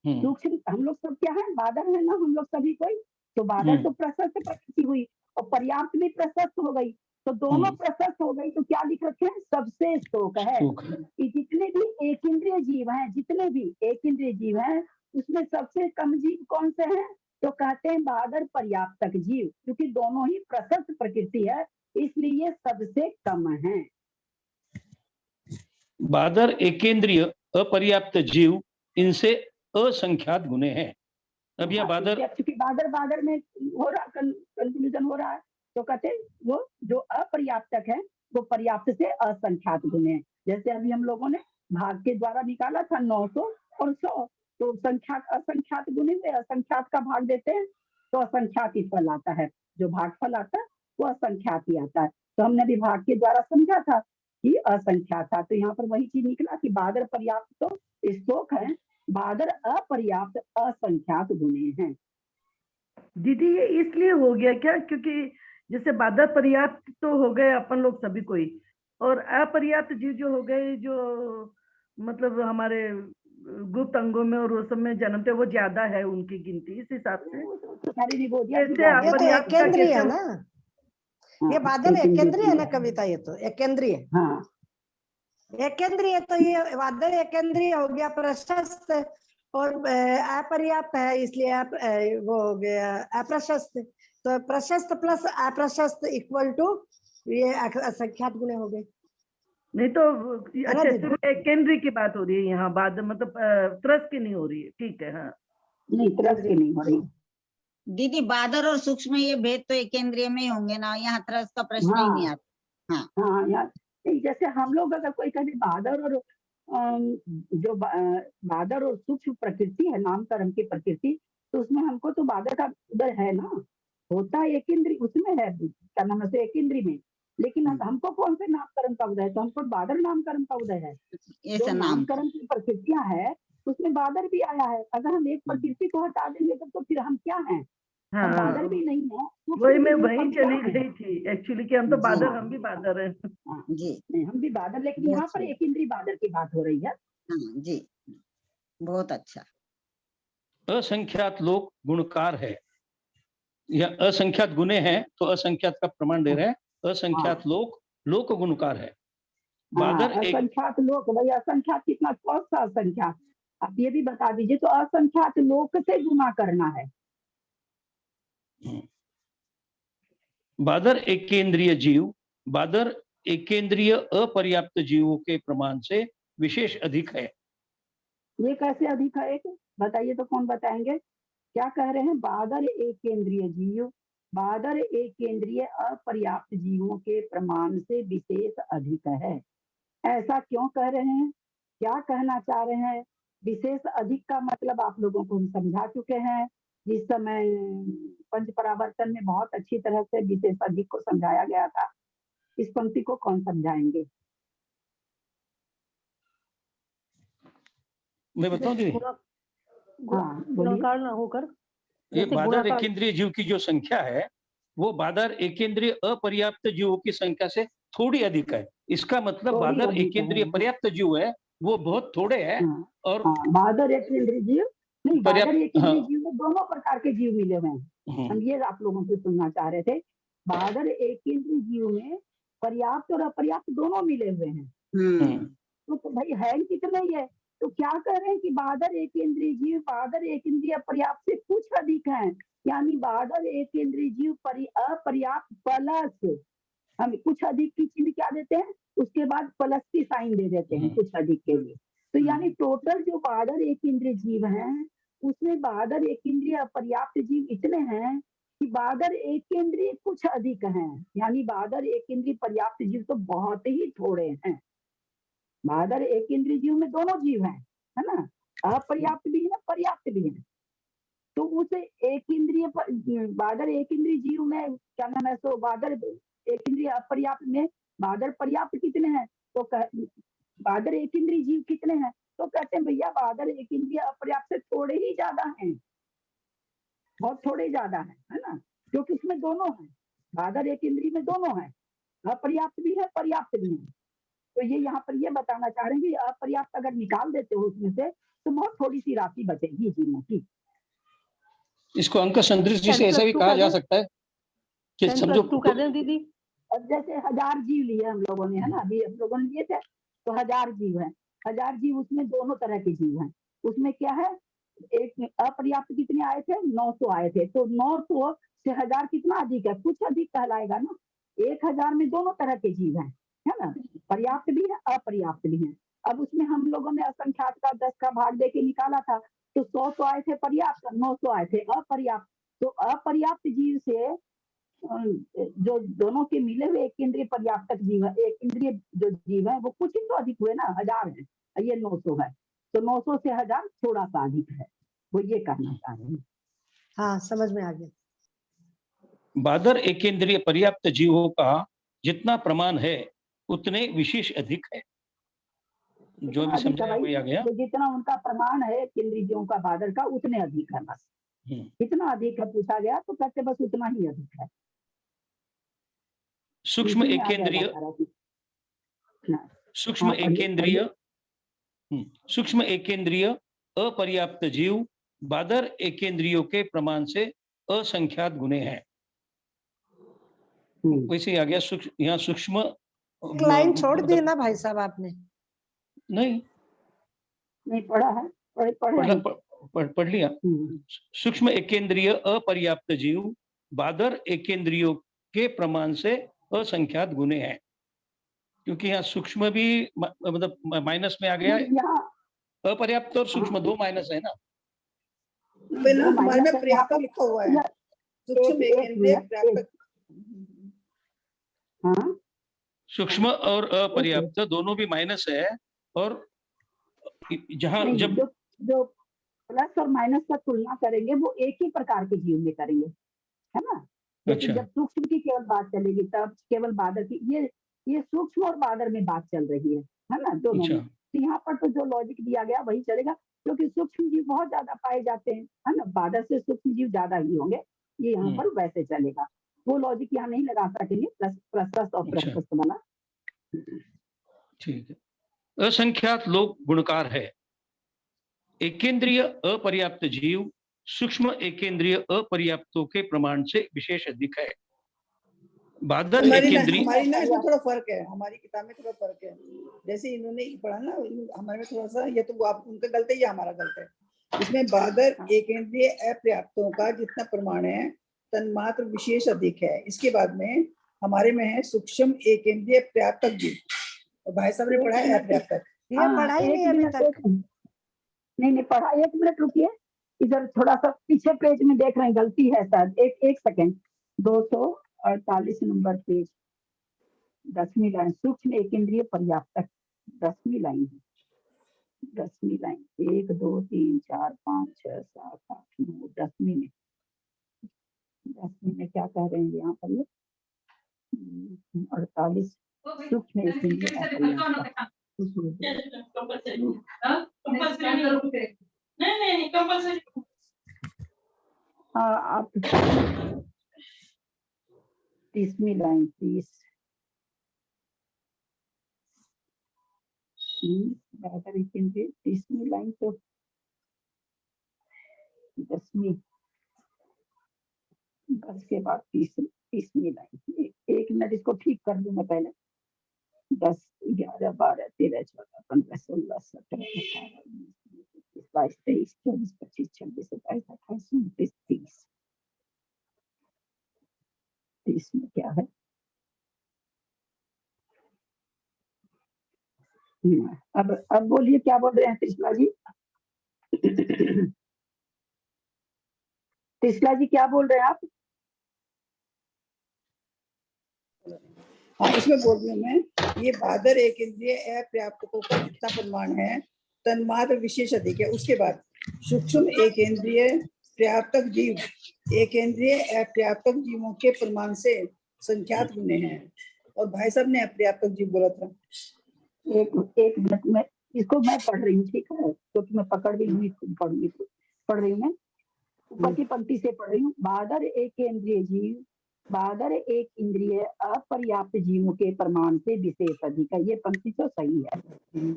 सूक्ष्म हम लोग सब क्या है, बादर है ना हम लोग सभी कोई, तो बादर तो प्रशस्त प्रकृति हुई और पर्याप्त भी प्रशस्त हो गई, तो दोनों प्रशस्त हो गई, तो क्या लिख रखे हैं, सबसे स्तोक है। कि जितने भी एक इंद्रिय जीव हैं, जितने भी एक इंद्रिय जीव हैं, उसमें सबसे कम जीव कौन से हैं, तो कहते हैं बादर पर्याप्तक जीव, क्योंकि दोनों ही प्रशस्त प्रकृति है, इसलिए सबसे कम है। बादर एकेंद्रिय अपर्याप्त जीव इनसे असंख्यात गुने हैं। अब यह बादर, क्योंकि बादर में हो रहा कंक्लूजन हो रहा है, तो कहते हैं वो जो अपर्याप्तक है वो पर्याप्त से असंख्यात गुने हैं। जैसे अभी हम लोगों ने भाग के द्वारा निकाला था 900 और 100, तो संख्यात असंख्यात गुने में असंख्यात का भाग देते हैं तो असंख्यात ही फल आता है, जो भागफल आता है वो असंख्यात ही आता है। तो हमने अभी भाग के द्वारा समझा था कि असंख्यात था, तो यहाँ पर वही चीज निकला कि बादर पर्याप्त तो स्तोक है, बादर अपर्याप्त असंख्यात गुने हैं। दीदी ये इसलिए हो गया क्या, क्योंकि जैसे बादर पर्याप्त तो हो गए अपन लोग सभी कोई, और अपर्याप्त जीव जो हो गए, जो मतलब हमारे गुप्त अंगों में और वो सब में जन्मते, वो ज्यादा है उनकी गिनती, इस हिसाब से ये तो एकेंद्रिय है ना, ये बादल एकेंद्रिय है ना कविता, ये तो एकेंद्रिय। हाँ एकेंद्रिय, तो ये बादल एकेंद्रिय हो गया, प्रशस्त और अपर्याप्त है, इसलिए आप वो हो गया अप्रशस्त। तो प्रशस्त प्लस अप्रशस्त इक्वल टू ये असंख्यात गुणे हो गए। नहीं तो अच्छा, सिर्फ एकेंद्रिय की बात हो रही है यहाँ, बाद मतलब त्रस की नहीं हो रही है, ठीक है। हाँ नहीं, त्रस की नहीं हो रही दीदी, बादर और सूक्ष्म ये भेद तो एकेंद्रिय में ही होंगे ना, यहाँ त्रस का प्रश्न ही नहीं आता। हाँ यार, जैसे हम लोग अगर कोई कभी बादर और जो बादर और सूक्ष्म प्रकृति है, नामकरण की प्रकृति, तो उसमें हमको तो बादर का उदय है ना, होता है एक इंद्रिय उसमें है, क्या नाम है एक इंद्रिय में, लेकिन हमको कौन से नामकरण का उदय है, तो हमको बादर नामकरण का उदय है। जो नामकरण की प्रकृतियां है उसमें बादर भी आया है। अगर हम एक प्रकृति को हटा देंगे तो फिर हम क्या हैं, हम बादर भी नहीं है। वही मैं वही चली गई थी एक्चुअली, कि हम तो बादर, हम भी बादर हैं जी। नहीं, हम भी बादर, लेकिन यहाँ पर एक इंद्रिय बादर की बात हो रही है। जी, बहुत अच्छा। असंख्यात लोक गुणकार है, या असंख्यात गुने हैं तो असंख्यात का प्रमाण दे रहे हैं। असंख्यात लोक गुणकार है। बादर असंख्यात लोक, भाई असंख्यात कितना, कौन सा असंख्यात, आप ये भी बता दीजिए। तो असंख्यात लोक से गुना करना है। बादर एकेंद्रिय जीव बादर एकेंद्रिय अपर्याप्त जीवों के प्रमाण से विशेष अधिक है। ये कैसे अधिक है, एक बताइए तो, कौन बताएंगे, क्या कह रहे हैं। बादर एकेंद्रिय जीव बादर एकेंद्रिय अपर्याप्त जीवों के प्रमाण से विशेष अधिक है। ऐसा क्यों कह रहे हैं, क्या कहना चाह रहे हैं। विशेष अधिक का मतलब आप लोगों को हम समझा चुके हैं, जिस समय पंच परावर्तन में बहुत अच्छी तरह से विशेष अधिक को समझाया गया था। इस पंक्ति को कौन समझाएंगे। मैं बताऊं दीदी। गुणाकार ना होकर, ये बादर एकेंद्रिय जीव की जो संख्या है वो बादर एकेंद्रिय अपर्याप्त जीवों की संख्या से थोड़ी अधिक है। इसका मतलब बादर एकेंद्रिय पर्याप्त जीव है वो बहुत थोड़े हैं। और बादर एकेंद्रिय जीव नहीं, बादर एकेंद्रिय जीव में दोनों प्रकार के जीव मिले हुए हैं। हम ये आप लोगों से सुनना चाह रहे थे बादर एक केंद्रीय जीव में पर्याप्त और अपर्याप्त दोनों मिले हुए हैं। तो भाई है कितने ही है, तो क्या कर रहे हैं कि बादर एक केंद्रीय जीव बादर एक इंद्रिय अपर्याप्त से कुछ अधिक है, यानी बादर एक केंद्रीय जीव अपर्याप्त प्लस हम कुछ अधिक की चीज क्या देते हैं, उसके बाद प्लस की साइन दे देते हैं कुछ अधिक के लिए। तो यानी टोटल जो बादर एक इंद्रिय जीव हैं उसमें बादर एक इंद्रिय अपर्याप्त जीव इतने हैं कि बादर एक केंद्रीय कुछ अधिक हैं, यानी बादर एक केंद्रीय पर्याप्त जीव तो बहुत ही थोड़े हैं। बादर एक इंद्रिय जीव में दोनों जीव हैं, है ना, अपर्याप्त भी है पर्याप्त भी है। तो उस एक इंद्रिय बादर एक इंद्रिय जीव में क्या नाम है, सो बादर एक इंद्रिय अपर्याप्त में बादर पर्याप्त कितने हैं, तो बादर एक इंद्रिय जीव कितने हैं, तो कहते हैं भैया बादर एक इंद्रिय अपर्याप्त से थोड़े ही ज्यादा हैं, बहुत थोड़े ज्यादा है ना, क्योंकि इसमें दोनों है, बादर एक इंद्रिय में दोनों है, अपर्याप्त भी है पर्याप्त भी है। तो ये यहाँ पर ये बताना चाह रहे हैं कि अपर्याप्त अगर निकाल देते हो उसमें से तो बहुत थोड़ी सी राशि बचेगी जीवों की। इसको अंक संदृष्टि से ऐसा भी कहा जा सकता है कि समझो दीदी, अब जैसे 1000 जीव लिए हम लोगों ने, है ना, अभी हम लोगों ने लिए थे, तो 1000 जीव है, 1000 जीव उसमें दोनों तरह के जीव हैं। उसमें क्या है, एक अपर्याप्त कितने आए थे, 900 आए थे, तो 900 से 1000 कितना अधिक है, कुछ अधिक कहलाएगा ना। 1000 में दोनों तरह के जीव हैं, है ना, पर्याप्त भी है अपर्याप्त भी है। अब उसमें हम लोगों ने असंख्यात का 10 का भाग देके निकाला था, तो 100 तो आए थे पर्याप्त, 900 आए थे अपर्याप्त। तो अपर्याप्त जीव से जो दोनों के मिले हुए एक इंद्रिय पर्याप्तक जीव है, एक इंद्रिय जो जीव है वो कुछ ही तो अधिक हुए ना, 1000 है, ये 900 है, तो 900 से 1000 थोड़ा सा अधिक है, वो ये कहना चाह रहे हैं। हाँ समझ में आ गया। बादर एकेंद्रीय पर्याप्त जीवों का जितना प्रमाण है उतने विशेष अधिक है, जो भी समझा वही आ गया। तो जितना उनका प्रमाण है केंद्रीय जीवों का बादर का उतने अधिक है, बस कितना अधिक है पूछा गया तो कहते बस उतना ही अधिक है। सूक्ष्म एकेंद्रीय सूक्ष्म एकेंद्रीय अपर्याप्त जीव बादर एकेंद्रियों के प्रमाण से असंख्यात गुने हैं। वैसे ही आ गया यहाँ सूक्ष्म लाइन छोड़ दी ना भाई साहब आपने? नहीं पढ़ा है, पढ़ लिया। सूक्ष्म एकेंद्रीय अपर्याप्त जीव बादर एकेंद्रियों के प्रमाण से असंख्यात गुने हैं, क्योंकि यहाँ सूक्ष्म भी मतलब माइनस में आ गया है, अपर्याप्त और सूक्ष्म दो माइनस है ना। हमारे में पर्याप्त लिखा हुआ है, सूक्ष्म एकेंद्रीय पर्याप्त। सूक्ष्म और अपर्याप्त दोनों भी माइनस है, और जहाँ जब जो प्लस और माइनस का तुलना करेंगे वो एक ही प्रकार के जीव में करेंगे, है ना। लेकिन जब सूक्ष्म की केवल बात चलेगी तब केवल बादर की, ये सूक्ष्म और बादर में बात चल रही है ना, दोनों में। तो यहाँ पर तो जो लॉजिक दिया गया वही चलेगा, क्योंकि सूक्ष्म जीव बहुत ज्यादा पाए जाते हैं, है ना, बादर से सूक्ष्म जीव ज्यादा ही होंगे, ये यहाँ पर वैसे चलेगा। वो लॉजिक यहाँ नहीं लगा सकेंगे, प्रशस्त और प्रशस्त वाला। ठीक है। असंख्यात लोग गुणकार है। एकेंद्रीय अपर्याप्त जीव सूक्ष्म एकेंद्रीय अपर्याप्तों के प्रमाण से विशेष अधिक है। बादर एकेंद्रीय हमारी ना इसमें थोड़ा फर्क है, हमारी किताब में थोड़ा फर्क है, जैसे इन्होंने पढ़ा ना हमारे में थोड़ा सा, ये तो आप उनका गलत है या हमारा गलत है। इसमें बादर एकेंद्रीय अपर्याप्तों का जितना प्रमाण है तन्मात्र विशेष अधिक है। इसके बाद में हमारे में है सूक्ष्म एकेंद्रीय पर्याप्तक जीव, और भाई साहब ने पढ़ा है अपर्याप्तक। ये पढ़ा ही नहीं अभी तक। नहीं पढ़ा, एक मिनट रुकिए, इधर थोड़ा सा पीछे पेज में देख रहे हैं, गलती है शायद, एक सेकेंड। 248 नंबर पेज, 10वीं लाइन, सूक्ष्म एकेंद्रीय पर्याप्तक, 10वीं लाइन, 10वीं लाइन, 1 2 3 4 5 6 7 8 9, 10वीं में क्या कह रहे हैं यहाँ पर, ये 48 सूक्ष्म एकेंद्रीय अपर्याप्तक। आप 30वीं लाइन, 30 30वीं लाइन तो 10वीं 10 के बाद 30वीं लाइन, एक मिनट इसको ठीक कर दूं मैं पहले। 10, 11, 12, 13, 14, 15, 16, 17, 18, 19, 22, 23, 24, 25, 26, 27, 28, 29, 30। 30 में क्या है? अब बोलिए क्या बोल रहे हैं त्रिशला जी? त्रिशला जी क्या बोल रहे हैं आप? हाँ, इसमें बोल रही हूँ मैं, ये बादर एक इंद्रिय अपर्याप्तकों का जितना प्रमाण है तन्मात्र विशेष अधिक है। उसके बाद सूक्ष्म एक इंद्रिय पर्याप्तक जीव एक इंद्रिय अपर्याप्तक जीवों के प्रमाण से संख्यात गुणे हैं। और भाई साहब ने अपर्याप्तक जीव बोला था। एक मिनट में इसको मैं पढ़ रही हूँ, ठीक है, क्योंकि मैं पकड़ भी नहीं पढ़ूंगी, पढ़ रही हूँ मैं, ऊपर की पंक्ति से पढ़ रही हूँ। बादर एक इंद्रिय जीव, बादर एक इंद्रिय अपर्याप्त जीवों के प्रमाण से विशेष अधिक है। ये पंक्ति तो सही है।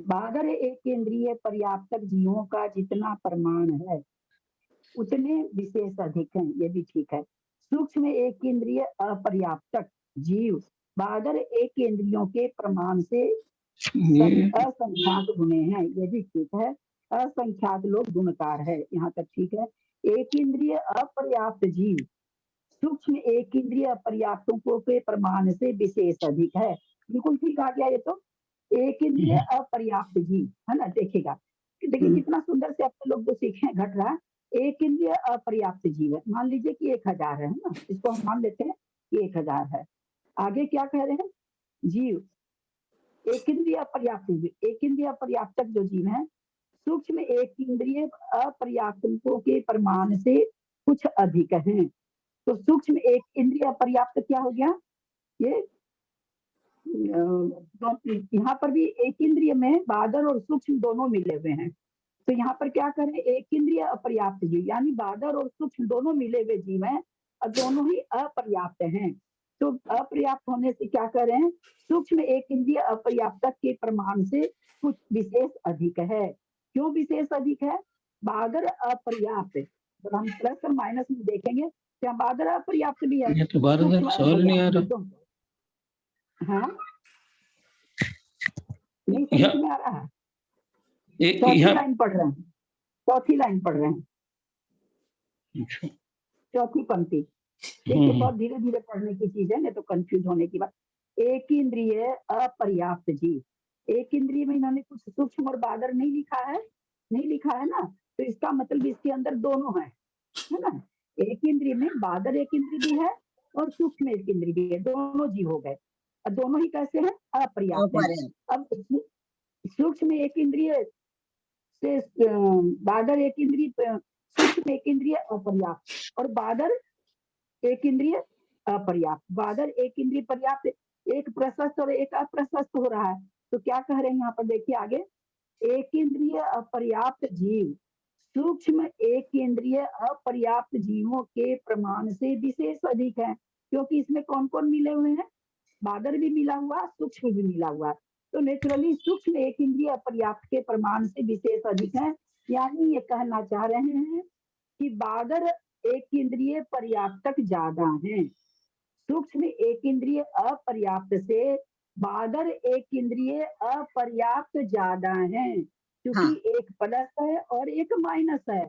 बादर एक इंद्रिय पर्याप्तक जीवों का जितना प्रमाण है उतने विशेष अधिक हैं, ये भी ठीक है। सूक्ष्म एक इंद्रिय अपर्याप्तक जीव बादर एक इंद्रियों के प्रमाण से असंख्यात गुणे हैं, ये भी ठीक है। असंख्यात लोग गुणकार है, यहाँ तक ठीक है। एक इंद्रिय अपर्याप्त जीव सूक्ष्म एक इंद्रिय पर्याप्तों के प्रमाण से विशेष अधिक है, बिल्कुल ठीक आ गया ये तो। एक इंद्रिय अपर्याप्त जीव है ना, देखिएगा, देखिए कितना सुंदर से अपने लोग जो सीखे घट रहा है। एक इंद्रिय अपर्याप्त जीव है, मान लीजिए कि 1000 है ना, इसको हम मान लेते हैं कि 1000 है। आगे क्या कह रहे हैं? जीव एक इंद्रिय अपर्याप्त जीव, एक इंद्रिय अपर्याप्तक जो जीव है सूक्ष्म एक इंद्रिय अपर्याप्तों के प्रमाण से कुछ अधिक हैं। तो सूक्ष्म एक इंद्रिय पर्याप्त क्या हो गया? ये यहाँ पर भी एक इंद्रिय में बादर और सूक्ष्म दोनों मिले हुए हैं। तो यहाँ पर क्या करें? एक इंद्रिय अपर्याप्त जीव, यानी बादर और सूक्ष्म दोनों मिले हुए जीव हैं और दोनों ही अपर्याप्त हैं। तो अपर्याप्त होने से क्या करें? सूक्ष्म एक इंद्रिय अपर्याप्तक के प्रमाण से कुछ विशेष अधिक है। क्यों विशेष अधिक है? बादर अपर्याप्त, जब हम प्लस और माइनस में देखेंगे क्या बादर अपर्याप्त भी है? ये तो भारत सवाल नहीं आ रहा। हाँ, नहीं समझ में आ रहा है। चौथी लाइन पढ़ रहे हैं, चौथी लाइन पढ़ रहे हैं, चौथी पंक्ति। देखिए बहुत धीरे धीरे पढ़ने की चीज है, नहीं तो कंफ्यूज होने की बात। एक इंद्रिय अपर्याप्त जीव, एक इंद्रिय में इन्होंने कुछ सूक्ष्म और बादर नहीं लिखा है, नहीं लिखा है ना, तो इसका मतलब इसके अंदर दोनों है ना। एक इंद्रिय में बादर एक इंद्रिय भी है और सूक्ष्म एक इंद्रिय भी है, दोनों जीव हो गए। और दोनों ही कैसे हैं? अपर्याप्त हैं। अब सूक्ष्म एक इंद्रिय से बादर एक इंद्रिय, सूक्ष्म एक इंद्रिय अपर्याप्त और बादर एक इंद्रिय अपर्याप्त। बादर एक इंद्रिय पर्याप्त, एक प्रशस्त और एक अप्रशस्त हो रहा है। तो क्या कह रहे हैं यहाँ पर? देखिए आगे, एक इंद्रिय अपर्याप्त जीव सूक्ष्म एक इंद्रिय अपर्याप्त जीवों के प्रमाण से विशेष अधिक है। क्योंकि इसमें कौन कौन मिले हुए हैं? बादर भी मिला हुआ, सूक्ष्म भी मिला हुआ। तो नेचुरली सूक्ष्म एक इंद्रिय अपर्याप्त के प्रमाण से विशेष अधिक है। यानी ये कहना चाह रहे हैं कि बादर एक इंद्रिय पर्याप्तक ज्यादा है। सूक्ष्म एक इंद्रिय अपर्याप्त से बादर एक इंद्रिय अपर्याप्त ज्यादा है, क्योंकि एक प्लस है और एक माइनस है।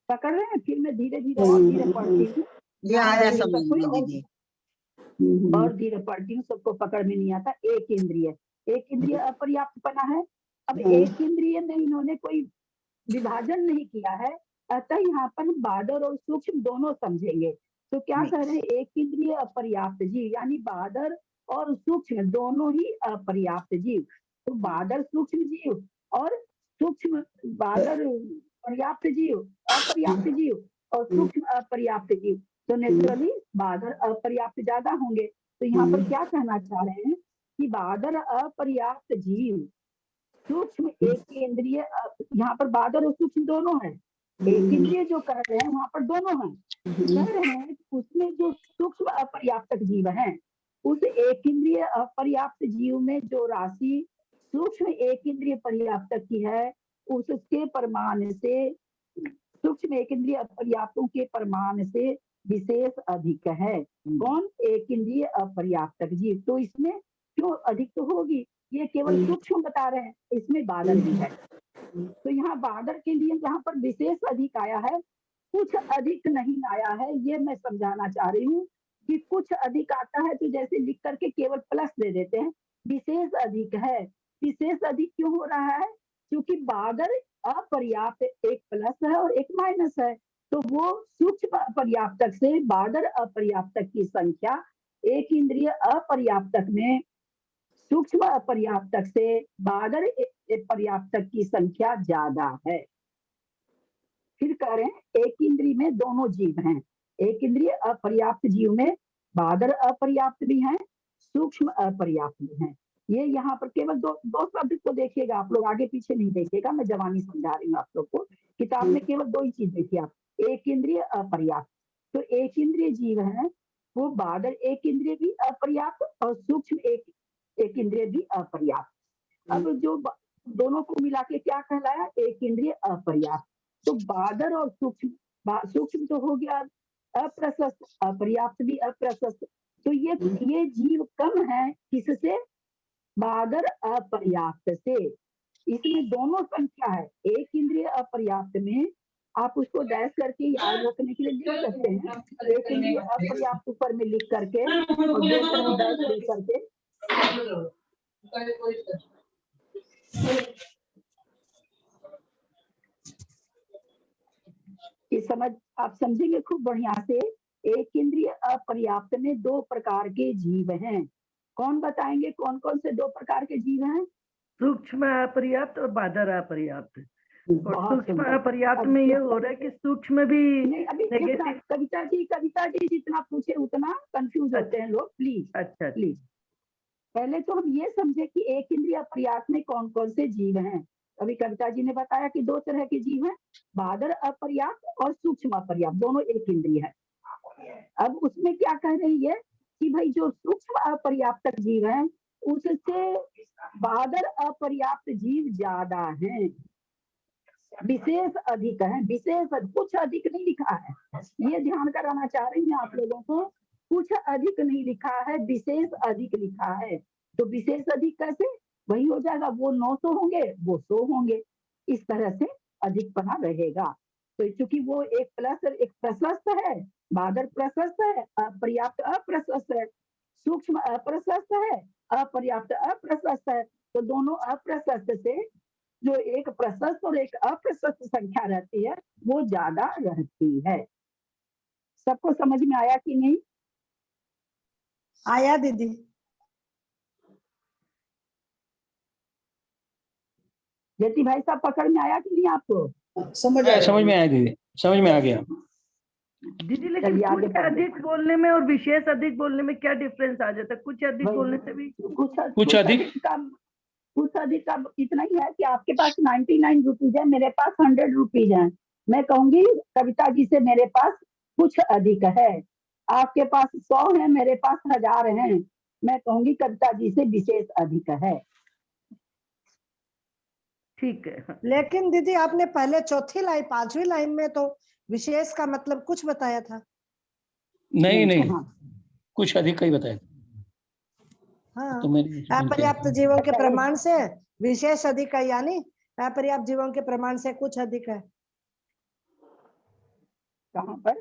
पकड़ रहे हैं? फिर मैं धीरे धीरे और धीरे पढ़ती हूँ, और धीरे पढ़ती हूँ, सबको पकड़ में नहीं आता। एक इंद्रिय अपर्याप्त बना है। अब एक इंद्रिय में इन्होंने कोई विभाजन नहीं किया है, अतः यहाँ पर बादर और सूक्ष्म दोनों समझेंगे। तो क्या कह रहे हैं? एक इंद्रिय अपर्याप्त जीव, यानी बादर और सूक्ष्म दोनों ही अपर्याप्त जीव। तो बादर सूक्ष्म जीव और सूक्ष्म बादर पर्याप्त जीव, अपर्याप्त जीव और सूक्ष्म अपर्याप्त जीव। तो नेचुरली बादर अपर्याप्त ज्यादा होंगे। तो यहाँ पर क्या कहना चाह रहे हैं कि बादर अपर्याप्त जीव सूक्ष्म एक इंद्रिय, यहाँ पर बादर और सूक्ष्म दोनों है। एक इंद्रिय जो कह रहे हैं वहां पर दोनों हैं। कह रहे हैं उसमें जो सूक्ष्म अपर्याप्तक जीव है, उस एक इंद्रिय अपर्याप्त जीव में जो राशि सूक्ष्म एक इंद्रिय पर्याप्तक की है, उसके प्रमाण से सूक्ष्म एक इंद्रिय अपर्याप्तों के प्रमाण से विशेष अधिक है। कौन? एक इंद्रिय अपर्याप्तक जीव। तो इसमें क्यों अधिक तो होगी, ये केवल सूक्ष्म बता रहे हैं, इसमें बादर भी है। तो यहाँ बादर के लिए जहाँ पर विशेष अधिक आया है, कुछ अधिक नहीं आया है, ये मैं समझाना चाह रही हूँ कि कुछ अधिक आता है तो जैसे लिख करके केवल प्लस दे देते हैं, विशेष अधिक है। विशेष अधिक क्यों हो रहा है? क्योंकि बादर अपर्याप्त एक प्लस है और एक माइनस है, तो वो सूक्ष्म अपर्याप्तक से बादर अपर्याप्तक की संख्या एक इंद्रिय अपर्याप्तक में सूक्ष्म अपर्याप्तक से बादर पर्याप्तक की संख्या ज्यादा है। फिर कह रहे हैं एक इंद्रिय में दोनों जीव हैं। एक इंद्रिय अपर्याप्त जीव में बादर अपर्याप्त भी हैं, सूक्ष्म अपर्याप्त भी हैं। ये यहाँ पर केवल दो शब्द को देखिएगा आप लोग, आगे पीछे नहीं देखिएगा, मैं जवानी समझा रही हूँ आप लोग को। किताब में केवल दो ही चीज देखिए आप, एक इंद्रिय अपर्याप्त। तो एक इंद्रिय जीव है वो बादर एक इंद्रिय भी अपर्याप्त और सूक्ष्म एक इंद्रिय भी अपर्याप्त। अब जो दोनों को मिला के क्या कहलाया? एक इंद्रिय अपर्याप्त। तो बादर और सूक्ष्म तो हो गया अप्रशस्त, अपर्याप्त भी अप्रशस्त। तो ये जीव कम है किससे? बादर अपर्याप्त से। इसमें दोनों संख्या है। एक इंद्रिय अपर्याप्त में आप उसको डैश करके याद रखने के लिए लिख सकते हैं, एक इंद्रिय अपर्याप्त ऊपर में लिख करके और दो तरफ डैश दे करके। ये समझ आप समझेंगे खूब बढ़िया से। एक इंद्रिय अपर्याप्त में दो प्रकार के जीव हैं। कौन बताएंगे कौन कौन से दो प्रकार के जीव हैं? सूक्ष्म अपर्याप्त और बादर अपर्याप्त। और बहुत सूक्ष्म सुंदर। अपर्याप्त में ये हो रहा है कि सूक्ष्म भी नहीं, अभी नेगेटिव। कविता जी जितना पूछे उतना कंफ्यूज होते हैं लोग, प्लीज अच्छा प्लीज। पहले तो हम ये समझे कि एक इंद्रिय अपर्याप्त में कौन कौन से जीव हैं। अभी कविता जी ने बताया कि दो तरह के जीव हैं, बादर अपर्याप्त और सूक्ष्म अपर्याप्त, दोनों एक इंद्रिय है। अब उसमें क्या कह रही है कि भाई जो सूक्ष्म अपर्याप्त जीव है उससे बादर अपर्याप्त जीव ज्यादा हैं, विशेष अधिक है। कुछ अधिक नहीं लिखा है, ये ध्यान कराना चाह रही हूँ आप लोगों को। कुछ अधिक नहीं लिखा है, विशेष अधिक लिखा है। तो विशेष अधिक कैसे? वही हो जाएगा, वो 900 होंगे वो 100 होंगे, इस तरह से अधिक बना रहेगा। तो चूंकि वो एक प्लस एक प्रशस्त है, बादर प्रशस्त है, अपर्याप्त अप्रशस्त है, सूक्ष्म अप्रशस्त है, अपर्याप्त अप्रशस्त है। तो दोनों अप्रशस्त से जो एक प्रशस्त और एक अप्रशस्त संख्या रहती है वो ज्यादा रहती है। सबको समझ में आया कि नहीं? आया दीदी। ज्योति भाई साहब पकड़ में आया कि नहीं आपको? समझ में आया दीदी, समझ में आ गया दीदी। लेकिन चलिए आगे कुछ बढ़ते अधिक बोलने में और विशेष अधिक बोलने में क्या डिफरेंस आ जाता है? कुछ अधिक वही, बोलने से भी कुछ अधिक का इतना ही है कि आपके पास 99 रुपीज है, मेरे पास 100 रुपीज है। मैं कहूंगी कविता जी से मेरे पास कुछ अधिक है, आपके पास 100 है, मेरे पास 1000 है। मैं कहूंगी कविता जी से विशेष अधिक है। ठीक है। लेकिन दीदी आपने पहले चौथी लाइन 5वीं लाइन में तो विशेष का मतलब कुछ बताया था। नहीं हाँ। कुछ अधिक का ही बताया। हाँ, तो अपर्याप्त जीवों के प्रमाण से विशेष अधिक है, यानी अपर्याप्त जीवों के प्रमाण से कुछ अधिक है। कहाँ पर?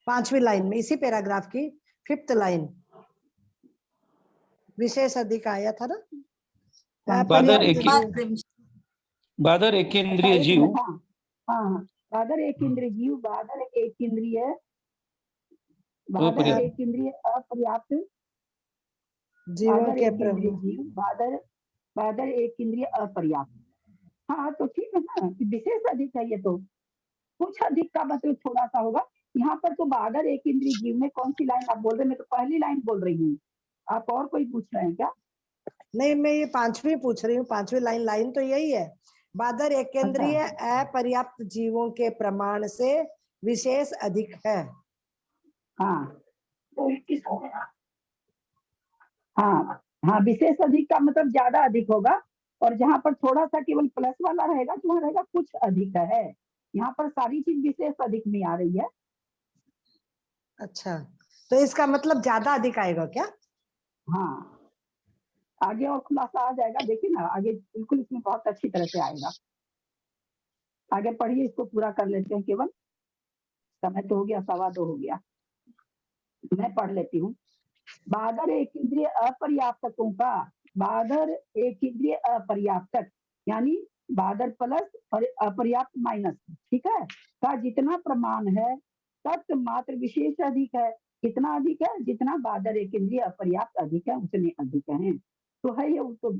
5वीं लाइन में, इसी पैराग्राफ की 5th लाइन, विशेष अधिक आया था ना। बादर एक इंद्रिय जीव। हाँ, बादर एक इंद्रिय जीव, बादर एक इंद्रिय, बादर एक इंद्रिय अपर्याप्त जीवों के जीव, बादर एक इंद्रिय अपर्याप्त। हाँ तो ठीक है ना, विशेष अधिक है ये तो। कुछ अधिक का मतलब थोड़ा सा होगा। यहाँ पर तो बादर एक इंद्रिय जीव में कौन सी लाइन आप बोल रहे हैं? मैं तो पहली लाइन बोल रही हूँ, आप और कोई पूछ रहे हैं क्या? नहीं, मैं ये 5वीं पूछ रही हूँ। 5वीं लाइन तो यही है, बादर एकेंद्रीय अपर्याप्त जीवों के प्रमाण से विशेष अधिक है। हाँ हाँ हाँ, विशेष अधिक का मतलब ज्यादा अधिक होगा, और जहाँ पर थोड़ा सा केवल प्लस वाला रहेगा तो वहाँ रहेगा कुछ अधिक है। यहाँ पर सारी चीज विशेष अधिक में आ रही है। अच्छा, तो इसका मतलब ज्यादा अधिक आएगा क्या? हाँ, आगे और खुलासा आ जाएगा, देखिए ना आगे बिल्कुल इसमें बहुत अच्छी तरह से आएगा। आगे पढ़िए, इसको पूरा कर लेते हैं केवल, समय तो हो गया 2:15 हो गया। मैं पढ़ लेती हूँ। बादर एक इंद्रिय अपर्याप्तकों का, बादर एक इंद्रिय अपर्याप्तक यानी बादर प्लस और अपर्याप्त माइनस, ठीक है, का जितना प्रमाण है तत् मात्र विशेष अधिक है। कितना अधिक है? जितना बादर एक इंद्रिय अपर्याप्त अधिक है उतने अधिक है। तो है ये तो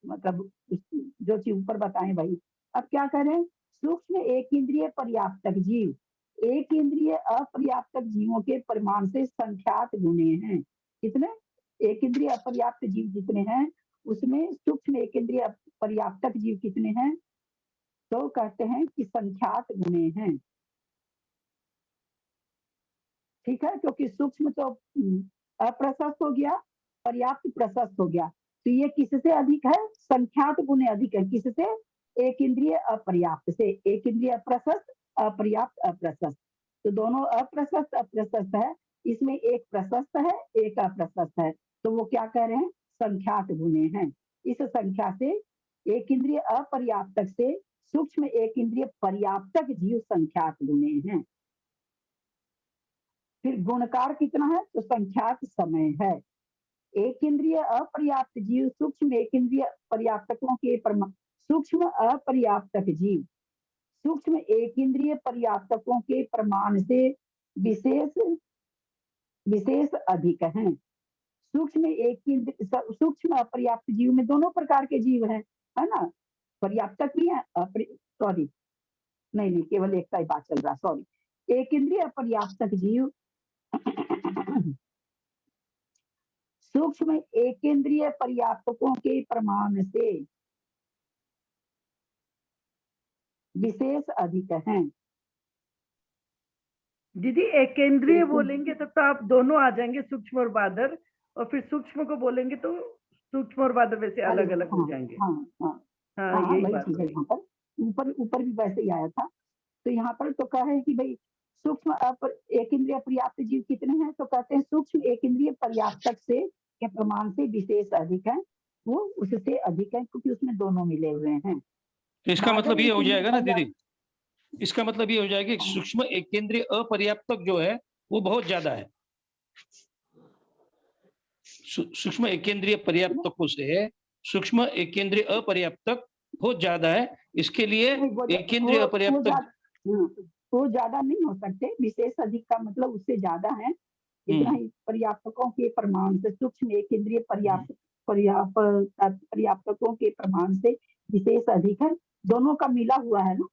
मतलब जो चीज ऊपर बताएं भाई। अब क्या करें? सूक्ष्म एक इंद्रिय पर्याप्तक जीव एक इंद्रिय अपर्याप्तक जीवों के परिमाण से संख्यात गुणे हैं। कितने? एक इंद्रिय अपर्याप्त जीव जितने हैं उसमें सूक्ष्म एक इंद्रिय पर्याप्तक जीव कितने हैं? तो कहते हैं कि संख्यात गुणे हैं। ठीक है, क्योंकि सूक्ष्म तो अप्रशस्त हो गया, पर्याप्त प्रशस्त हो गया, तो ये किससे अधिक है? संख्यात गुणे अधिक है। किससे? एक इंद्रिय अपर्याप्त से। एक इंद्रिय प्रशस्त, अपर्याप्त अप्रशस्त, तो दोनों अप्रशस्त अप्रशस्त है, इसमें एक प्रशस्त है एक अप्रशस्त है, तो वो क्या कह रहे हैं? संख्यात गुणे हैं। इस संख्या से एक इंद्रिय अपर्याप्तक से सूक्ष्म एक इंद्रिय पर्याप्तक जीव संख्यात गुणे हैं। फिर गुणकार कितना है? तो संख्यात समय है। एक इंद्रिय अपर्याप्त जीव सूक्ष्म एक इंद्रिय पर्याप्तकों के सूक्ष्म अपर्याप्तक जीव सूक्ष्म एक इंद्रिय पर्याप्तकों के प्रमाण से विशेष अधिक हैं। सूक्ष्म अपर्याप्त जीव में दोनों प्रकार के जीव हैं, है ना, पर्याप्तक भी है, सॉरी नहीं केवल एक का ही बात चल रहा, सॉरी। एक इंद्रिय पर्याप्तक जीव सूक्ष्म एक इंद्रिय पर्याप्तकों के प्रमाण से विशेष अधिक हैं। दीदी एकेंद्रीय बोलेंगे तो आप दोनों आ जाएंगे, सूक्ष्म और बादर, और फिर सूक्ष्म को बोलेंगे तो सूक्ष्म और बादर वैसे अलग अलग हो जाएंगे। हाँ, यही वही बात चीज है। हुई। यहाँ पर ऊपर भी वैसे ही आया था, तो यहाँ पर तो कहा है कि भाई सूक्ष्म एक इंद्रिय पर्याप्त जीव कितने हैं? तो कहते हैं सूक्ष्म एक इंद्रिय पर्याप्तक से के प्रमाण से विशेष अधिक है, वो उससे अधिक है क्योंकि उसमें दोनों मिले हुए हैं। तो इसका मतलब ये हो जाएगा ना दीदी, पर्याप्त इसका मतलब ये हो जाएगा कि सूक्ष्म एक केंद्रीय अपर्याप्तक जो है वो बहुत ज्यादा है। सूक्ष्म एक केंद्रीय पर्याप्तकों से सूक्ष्म एक केंद्रीय अपर्याप्तक बहुत ज्यादा है, इसके लिए एक केंद्रीय अपर्याप्तक वो ज्यादा नहीं हो सकते। विशेष अधिक का मतलब उससे ज्यादा है। इतना ही पर्याप्तकों के प्रमाण से सूक्ष्म एक इंद्रिय पर्याप्तकों के प्रमाण से विशेष अधिक है। दोनों का मिला हुआ है ना,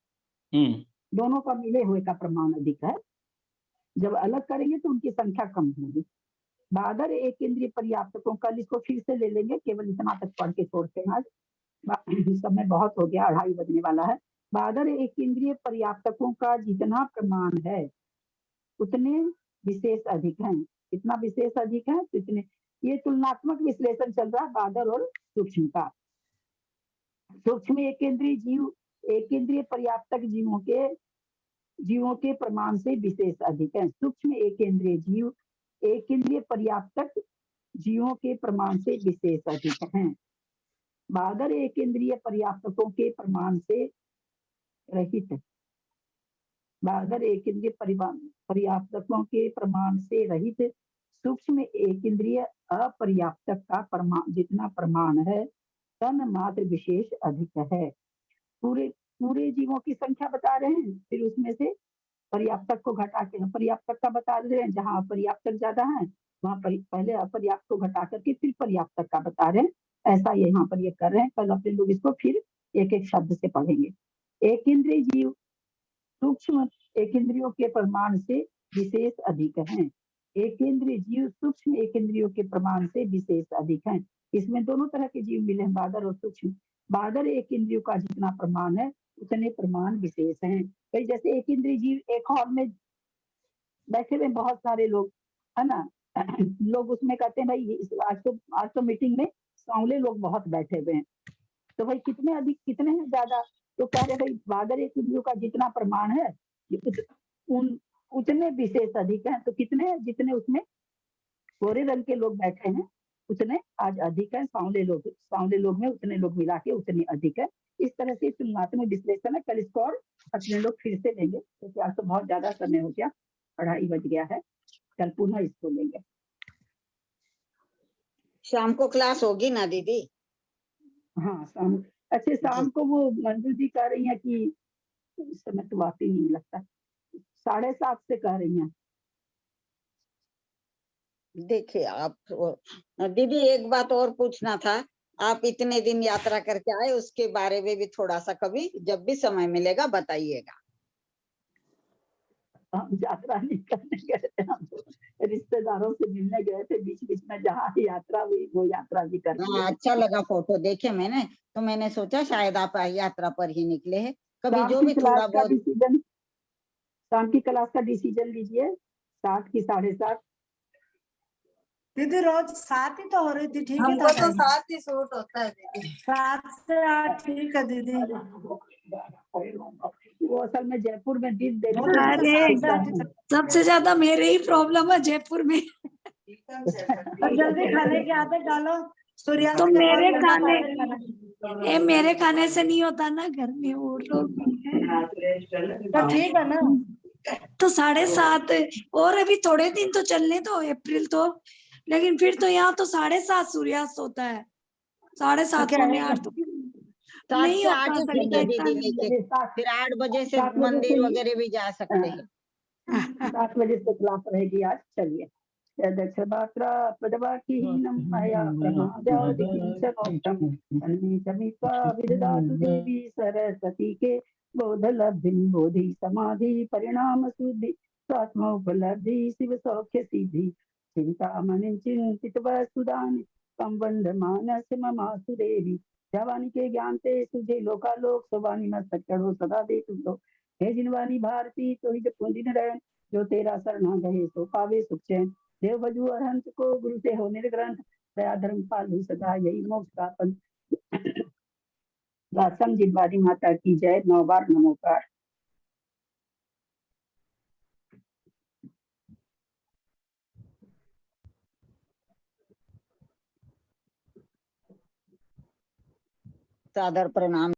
दोनों का मिले हुए का प्रमाण अधिक है। जब अलग करेंगे तो उनकी संख्या कम होगी। बादर एक इंद्रिय पर्याप्तकों का, इसको फिर से ले लेंगे, केवल इतना तक पढ़ के छोड़ते हैं आज, समय बहुत हो गया, 2:30 बजने वाला है। बादर एक इंद्रिय पर्याप्तकों का जितना प्रमाण है उतने विशेष अधिक हैं। कितना विशेष अधिक है? तो इतने। ये तुलनात्मक विश्लेषण चल रहा है बादर और सूक्ष्म का। सूक्ष्म एक इंद्रिय जीव एक इंद्रिय पर्याप्तक जीवों के प्रमाण से विशेष अधिक है। सूक्ष्म एक इंद्रिय जीव एक इंद्रिय पर्याप्तक जीवों के प्रमाण से विशेष अधिक हैं। बादर एक इंद्रिय पर्याप्तकों के प्रमाण से रहित है। बादर एक इंद्रिय पर्याप्तकों के प्रमाण से रहित सूक्ष्म एक इंद्रिय अपर्याप्तक का जितना प्रमाण है तन मात्र विशेष अधिक है। पूरे जीवों की संख्या बता रहे हैं, फिर उसमें से पर्याप्तक को घटा के अपर्याप्तक का बता रहे हैं। जहाँ अपर्याप्तक ज्यादा है वहां पर पहले अपर्याप्त को घटा करके फिर पर्याप्तक का बता रहे हैं। ऐसा यहाँ पर ये कर रहे हैं। कल अपने लोग इसको फिर एक एक शब्द से पढ़ेंगे। एक इंद्रिय जीव सूक्ष्म एक इंद्रियों के प्रमाण से विशेष अधिक हैं। एक इंद्रिय जीव सूक्ष्म एक इंद्रियों के प्रमाण से विशेष अधिक हैं। इसमें दोनों तरह के जीव मिले हैं, बादर और सूक्ष्म। बादर एक इंद्रियों का जितना प्रमाण है उतने प्रमाण विशेष हैं। भाई जैसे एक इंद्रिय जीव एक हॉल में बैठे हुए बहुत सारे लोग, है ना, लोग उसमें कहते हैं भाई आज तो मीटिंग में सांवले लोग बहुत बैठे हुए हैं, तो भाई कितने अधिक कितने हैं ज्यादा? तो कह रहे भाई बादर एक इंद्रियों का जितना प्रमाण है उतने विशेष अधिक हैं। तो कितने हैं? जितने उसमें गोरे रंग के लोग बैठे हैं उतने आज अधिक है, सांवले लोग में उतने लोग मिला के उतने अधिक है। इस तरह से तुलनात्मक विश्लेषण है। कल इसको और अपने लोग फिर से लेंगे, क्योंकि आज तो बहुत ज्यादा समय हो गया, 2:30 बज गया है। कल पुनः इसको लेंगे। शाम को क्लास होगी ना दीदी? हाँ शाम, अच्छा शाम को वो मंजू जी कह रही है कि इस समय तो आती नहीं लगता, 7:30 से कह रही हैं। देखिए आप दीदी, एक बात और पूछना था। आप इतने दिन यात्रा करके आए, उसके बारे में भी थोड़ा सा कभी जब भी समय मिलेगा बताइएगा। हम यात्रा नहीं करने गए थे, हम तो रिश्तेदारों से मिलने गए थे। बीच बीच में जहाँ यात्रा हुई वो यात्रा भी कर ली। हाँ, अच्छा लगा फोटो देखे मैंने, तो मैंने सोचा शायद आप यात्रा पर ही निकले हैं। कभी शाम जो की भी क्लास थोड़ा का बहुत। डिसीजन, शाम की क्लास का डिसीजन लीजिए, 7 की 7:30। दीदी रोज 7 ही तो हो रही थी, ठीक है? हमको तो 7 ही सूट होता है दीदी। 7 से 8 ठीक है दीदी। वो असल में जयपुर में दिन देखो तो अरे सबसे ज्यादा मेरे ही प्रॉब्लम है जयपुर में। और जल्दी खाने की आदत डालो। सूर्यास्त तो के मेरे बाद खाने, खाना। ये मेरे खाने से नहीं होता ना, घर में और लोग भी हैं। तो ठीक है ना? तो 7:30 और अभी थोड़े दिन तो चलने दो, अप्रैल तो, लेकिन फिर तो यहाँ तो 7:30 सूर्यास्त होता है। 7:30 क्या पौने है? 8 तो 7 नहीं से होता 8 ही कभी ठीक है देखता दीदी, नहीं। लेकिन फिर 8 बजे से 7 बजे मंदिर से वगैरह भी जा सकते हैं। 7 बजे से क्लास रहेगी आज। चलिए, दक्षमात्रा पदवाकीहीनं मया प्रमादादिकिंचनोक्तं तन्मे विदधातु देवी सरस्वती के बोधलब्धि बोधि समाधि परिणाम शुद्धि स्वात्मोपलब्धि शिव सौख्य सिद्धि चिंतामणि चिंतित सुदानि संबंध मानस ममासु देवी जवानी के ज्ञान ते तुझे लोकालोक सुवानी मस्तक चढ़ो सदा दे तुम लोग। हे जिनवानी भारती तो ही पुंजिन रहन, जो तेरा शरणा गए सो पावे सुख चैन। देव भजु अरहंत को गुरु ते हो निर्ग्रंथ, दया धर्म पालु सदा यही मोक्ष का पंथ। दासम जिनवानी माता की जय। 9 बार नमोकार। सादर प्रणाम।